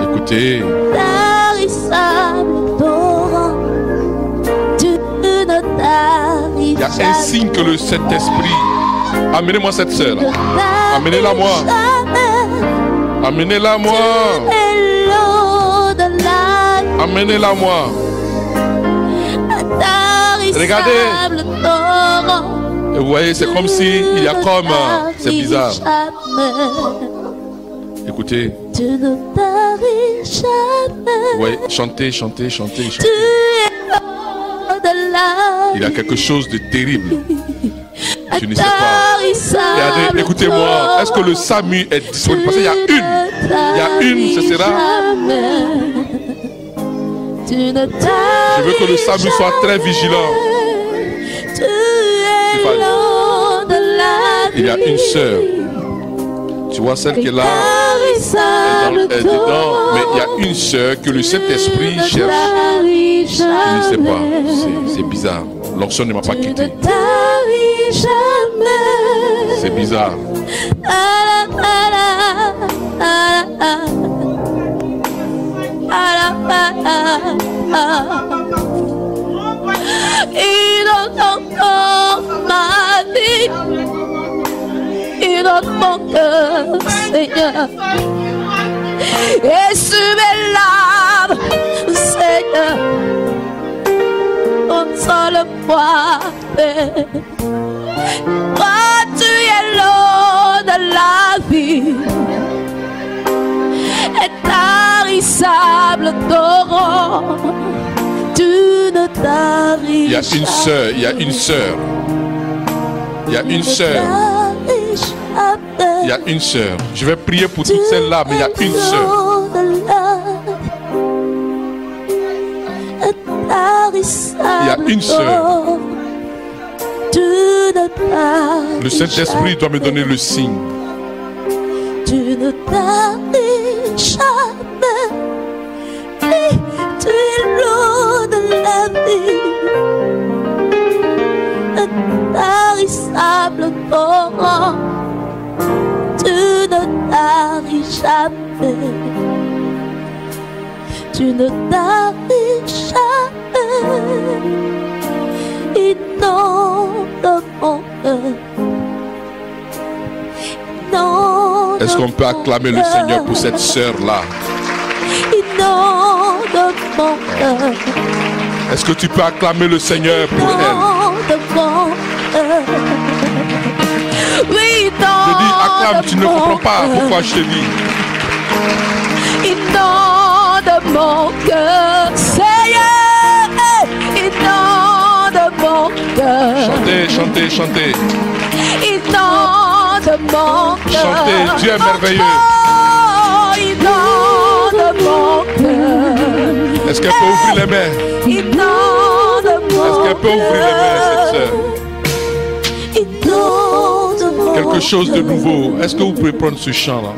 Écoutez. Il y a un signe que le Saint-Esprit. Amenez-moi cette sœur. Amenez-la moi. Amenez-la moi. Amenez-la moi. Regardez. Et vous voyez, c'est comme si il y a comme. C'est bizarre. Écoutez. Vous voyez, chantez, chantez, chantez, chantez. Il y a quelque chose de terrible. Je ne sais pas. Regardez, écoutez-moi. Est-ce que le SAMU est disponible? Parce qu'il y a une. Il y a une, ce sera. Je veux que le SAMU soit très vigilant. Il y a une sœur. Tu vois celle qui est là. Elle est dedans. Mais il y a une sœur que le Saint-Esprit cherche. Je ne sais pas. C'est bizarre. L'onction ne m'a pas quitté. C'est bizarre. Il donne encore ma vie. Il donne mon cœur, Seigneur. Et sur mes larmes, Seigneur, console-moi. Toi, tu es l'eau de la vie. Intarissable torrent, tu ne t'arrives. Il y a une sœur, il y a une sœur. Il y a une sœur. Il y a une sœur. Je vais prier pour toutes celles-là, mais il y a une sœur. Il y a une sœur. Le Saint-Esprit doit me donner le signe. Tu ne t'arrives jamais. Et tu es l'eau de la vie. Intarissable torrent. Tu ne t'arrives jamais. Tu ne t'arrives jamais. Inonde mon cœur. Est-ce qu'on peut acclamer le Seigneur pour cette sœur-là? Inonde mon cœur. Est-ce que tu peux acclamer le Seigneur pour elle? Oui, je dis acclame, tu ne comprends pas pourquoi je te dis. Inonde mon cœur, Seigneur. Inonde mon cœur. Chantez, chantez, chantez. Inonde mon cœur. Chantez, Dieu est merveilleux. Inonde mon cœur. Est-ce qu'elle peut ouvrir les mains? Inonde mon cœur. Est-ce qu'elle Elle peut ouvrir les mains, cette sœur. Quelque chose de nouveau. Est-ce que vous pouvez prendre ce chant-là?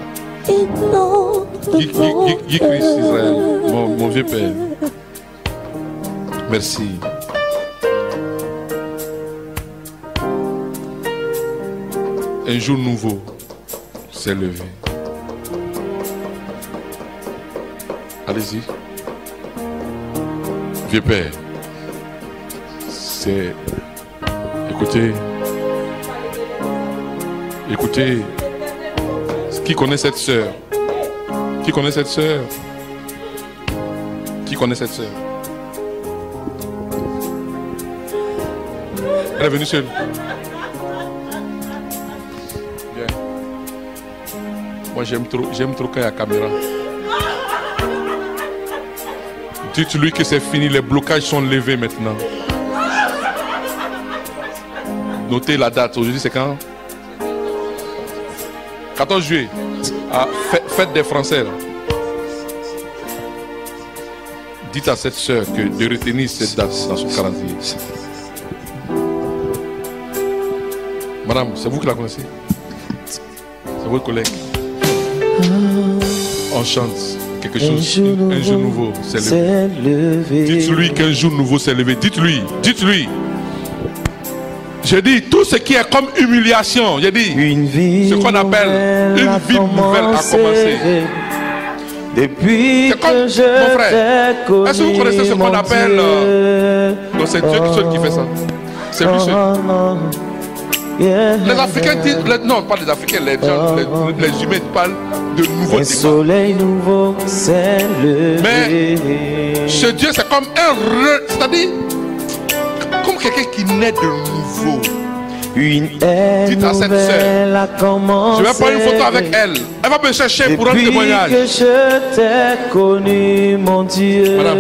Guy Christ Israël, mon vieux père. Merci. Un jour nouveau s'est levé. Allez-y. Vieux père. C'est... Écoutez. Écoutez. Qui connaît cette sœur? Qui connaît cette sœur? Qui connaît cette sœur? Elle est venue seule. Bien. Moi j'aime trop quand il y a la caméra. Dites-lui que c'est fini, les blocages sont levés maintenant. Notez la date, aujourd'hui c'est quand? 14 juillet. Ah, fête des Français. Là. Dites à cette sœur de retenir cette date dans son calendrier. Madame, c'est vous qui la connaissez? C'est votre collègue. On chante quelque chose. Un jour nouveau s'est levé. Dites-lui qu'un jour nouveau s'est levé. Dites-lui. Dites-lui. J'ai dit tout ce qui est comme humiliation. J'ai dit ce qu'on appelle une vie nouvelle a commencé. Depuis que je mon frère, est-ce que vous connaissez ce qu'on appelle donc c'est Dieu seul qui fait ça. C'est lui seul. Les Africains disent, non pas les Africains, les gens, les humains parlent de nouveau. Un soleil nouveau s'est levé. Mais ce Dieu c'est comme c'est-à-dire comme quelqu'un qui naît de nouveau. Une ère nouvelle a commencé. Je vais prendre une photo avec elle. Elle va me chercher pour un témoignage. Depuis que je t'ai connu, mon Dieu. Madame,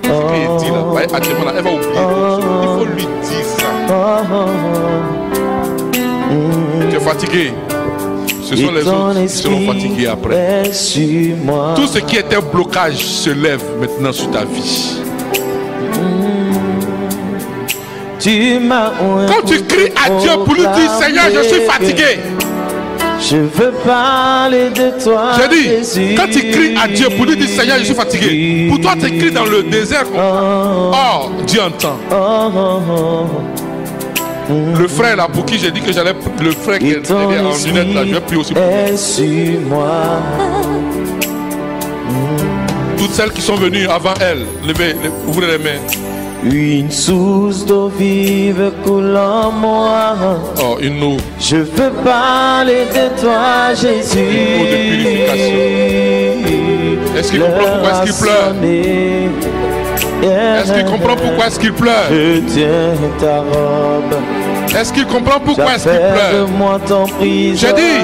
elle va oublier. Il faut lui dire ça. Tu es fatigué. Ce sont les autres qui seront fatigués après. Tout ce qui était blocage se lève maintenant sur ta vie. Quand tu cries à Dieu pour lui dire Seigneur, je suis fatigué. Je veux parler de toi. J'ai dit, quand tu cries à Dieu pour lui dire Seigneur, je suis fatigué. Pour toi, tu cries dans le désert. Oh, Dieu entend. Le frère là, pour qui j'ai dit que j'allais, le frère qui est en lunette là, je vais prier aussi pour lui. Toutes celles qui sont venues avant elle, levez, ouvrez les mains. Une source d'eau vive coule en moi. Oh, une eau. Je veux parler de toi, Jésus. Une eau de purification. Est-ce qu'il comprend pourquoi est-ce qu'il pleure? Est-ce qu'il comprend pourquoi est-ce qu'il pleure? Je tiens ta robe. Est-ce qu'il comprend pourquoi est-ce qu'il pleure? J'ai dit,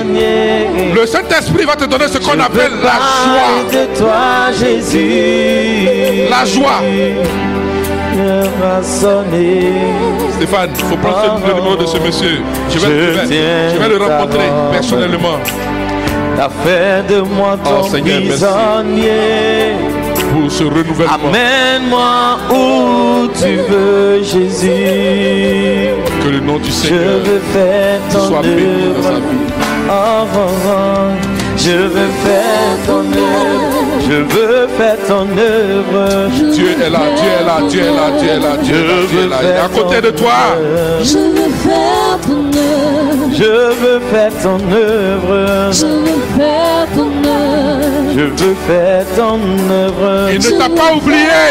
le Saint-Esprit va te donner ce qu'on appelle la joie. De toi, Jésus. La joie. Stéphane, il faut prendre le numéro de ce monsieur. Je vais le rencontrer personnellement. T'as fait de moi ton prisonnier. Pour ce renouvellement. Amène-moi où tu veux, Jésus. Que le nom du Seigneur soit béni dans sa vie. Je veux faire ton œuvre. Je veux faire ton œuvre. Dieu est là, Dieu est là, Dieu est là, Dieu est là, Dieu est là. Il est à côté de toi. Je veux faire ton œuvre. Je veux faire ton œuvre. Je veux faire ton œuvre. Je veux faire ton œuvre. Il ne t'a pas oublié.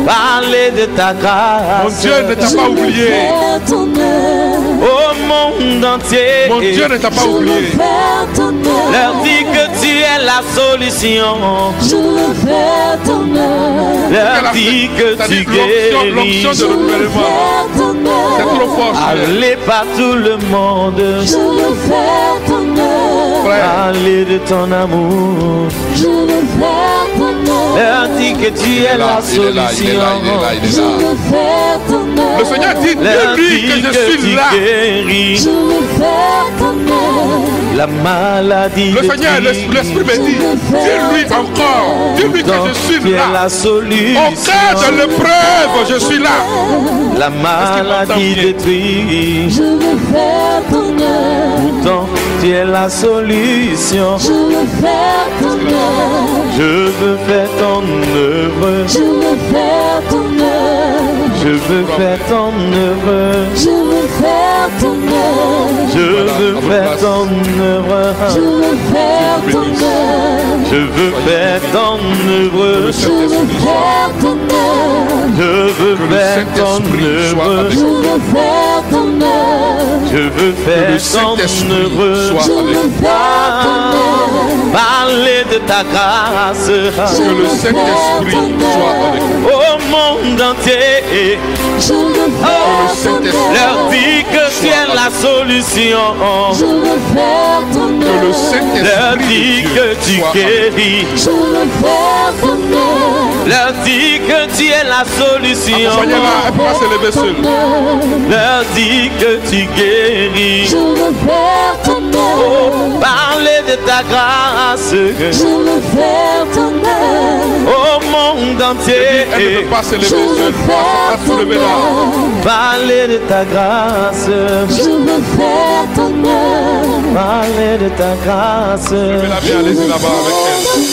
Parler de ta grâce. Mon Dieu ne t'a pas oublié. Au monde entier. Mon Dieu ne t'a pas oublié. Leur dis que tu es la solution. Je veux faire ton œuvre. Leur dis que tu guéris. L'onction de renouvellement. C'est trop fort. Allez par tout le monde. Je veux faire ton œuvre. Parler de ton amour. Je veux faire ton œuvre. Leur dis que tu es la solution. Je veux faire ton œuvre. Le Seigneur dit de lui que je suis là. Je veux faire ton œuvre. La maladie. Le Seigneur, l'Esprit me dit, dis-lui encore, dis-lui que je suis là. La solution. Au cœur de l'épreuve, je suis là. La maladie détruit. Je veux faire ton œuvre. Pourtant, tu es la solution. Je veux faire ton œuvre. Je veux faire ton œuvre. Je veux faire ton œuvre. Je veux faire ton œuvre. Je veux faire ton œuvre. Je veux faire ton œuvre. Je veux faire ton œuvre. Je veux faire ton œuvre. Je veux faire ton œuvre. Je veux faire ton œuvre. Je veux faire ton œuvre. Je veux faire ton œuvre. Je veux faire ton œuvre. Parler de ta grâce. Que le Saint-Esprit soit avec nous. Au monde entier. Je veux faire ton œuvre. Leur dis que tu es la solution. Je veux faire ton Que le œuvre. Leur Saint-Esprit dis de que Dieu tu soit avec guéris. Je veux faire ton œuvre. Leur dis que tu es la solution. nous. Accompagnez-la, elle peut pas se lever seule. Leur dis que tu guéris. Je veux faire ton œuvre. Parler de ta grâce. Je veux faire ton œuvre. Au monde entier. Elle ne peut pas se lever seule. Elle va se lever là. Parler de ta grâce. Je veux faire ton œuvre. Parler de ta grâce. Levez-la bien, allez-y là-bas avec elle.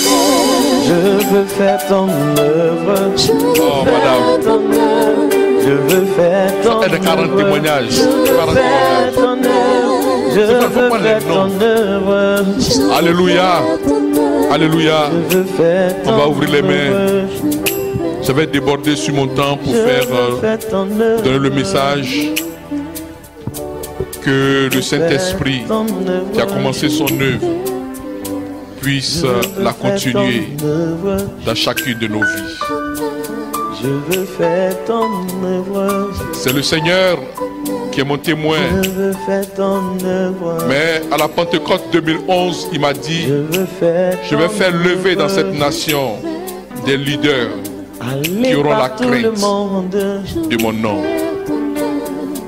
Je veux faire ton œuvre. Je veux Oh, faire madame. ton œuvre. Je veux faire ton Elle a 40 œuvre. témoignages. 40 Faire témoignages. ton œuvre. Je pas- faut veux pas les faire noms. ton œuvre. Alléluia. Alléluia. Je veux faire ton On va ouvrir les mains. œuvre. Je vais déborder sur mon temps pour Je faire veux faire ton œuvre. donner le message que le Saint-Esprit Ton œuvre. qui a commencé son œuvre puisse la continuer dans chacune de nos vies. Je veux faire ton œuvre. C'est le Seigneur qui est mon témoin. Je veux faire ton œuvre. Mais à la Pentecôte 2011, il m'a dit, Je veux faire je vais ton faire lever dans œuvre. cette nation des leaders Aller qui auront la par tout le crainte monde. de mon nom.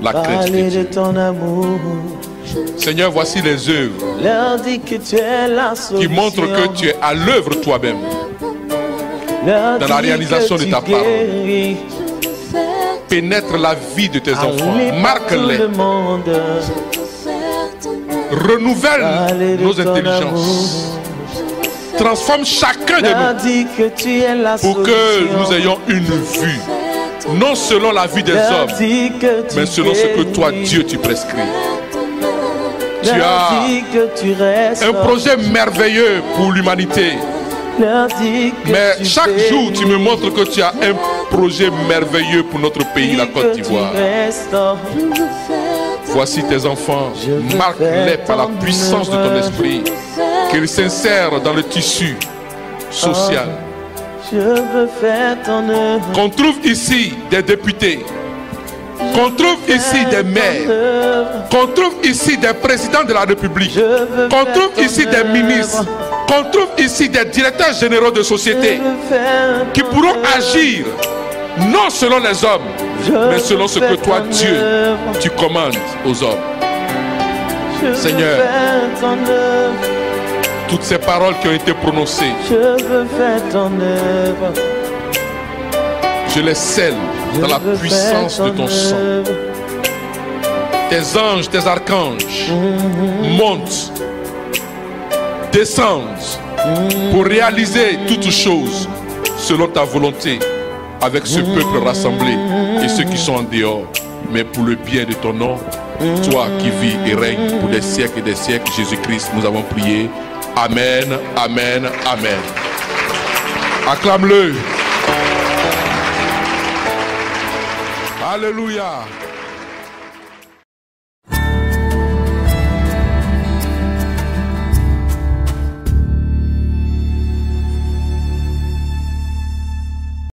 La crainte de Parler de Dieu. ton amour. Seigneur, voici les œuvres Leur dis que tu es la solution. qui montrent que tu es à l'œuvre toi-même. Leur dans la dis réalisation que de tu ta parole. guéris. Pénètre la vie de tes enfants. Aller par tout Marque-les. le monde. Renouvelle Parler de nos ton intelligences. Transforme chacun de Leur nous dis que tu es la pour solution. que nous ayons une vue. Non selon la vie des Leur hommes, dis que tu mais selon ce que toi, guéris. Dieu, tu prescris. Tu Leur as dis que tu restes. un projet merveilleux pour l'humanité. Leur dis que Mais tu chaque bénis. jour, tu me montres que tu as un projet merveilleux pour notre pays, la Côte Que tu d'Ivoire. restes. Voici tes enfants. Je veux Marque-les faire par la ton puissance de ton œuvre. esprit. Qu'ils s'insèrent dans le tissu social. Je veux faire ton œuvre. Qu'on trouve ici des députés. Qu'on trouve ici des maires. Qu'on trouve ici des présidents de la République. Qu'on trouve ici des ministres. Qu'on trouve ici des directeurs généraux de société qui pourront agir non selon les hommes, mais selon ce que toi, Dieu, tu commandes aux hommes. Seigneur, toutes ces paroles qui ont été prononcées, je veux faire ton œuvre. je les scelle dans la puissance de ton sang. Tes anges, tes archanges montent, descendent pour réaliser toutes choses selon ta volonté avec ce peuple rassemblé et ceux qui sont en dehors, mais pour le bien de ton nom, toi qui vis et règnes pour des siècles et des siècles, Jésus-Christ, nous avons prié. Amen, amen, amen. Acclame-le. Alléluia.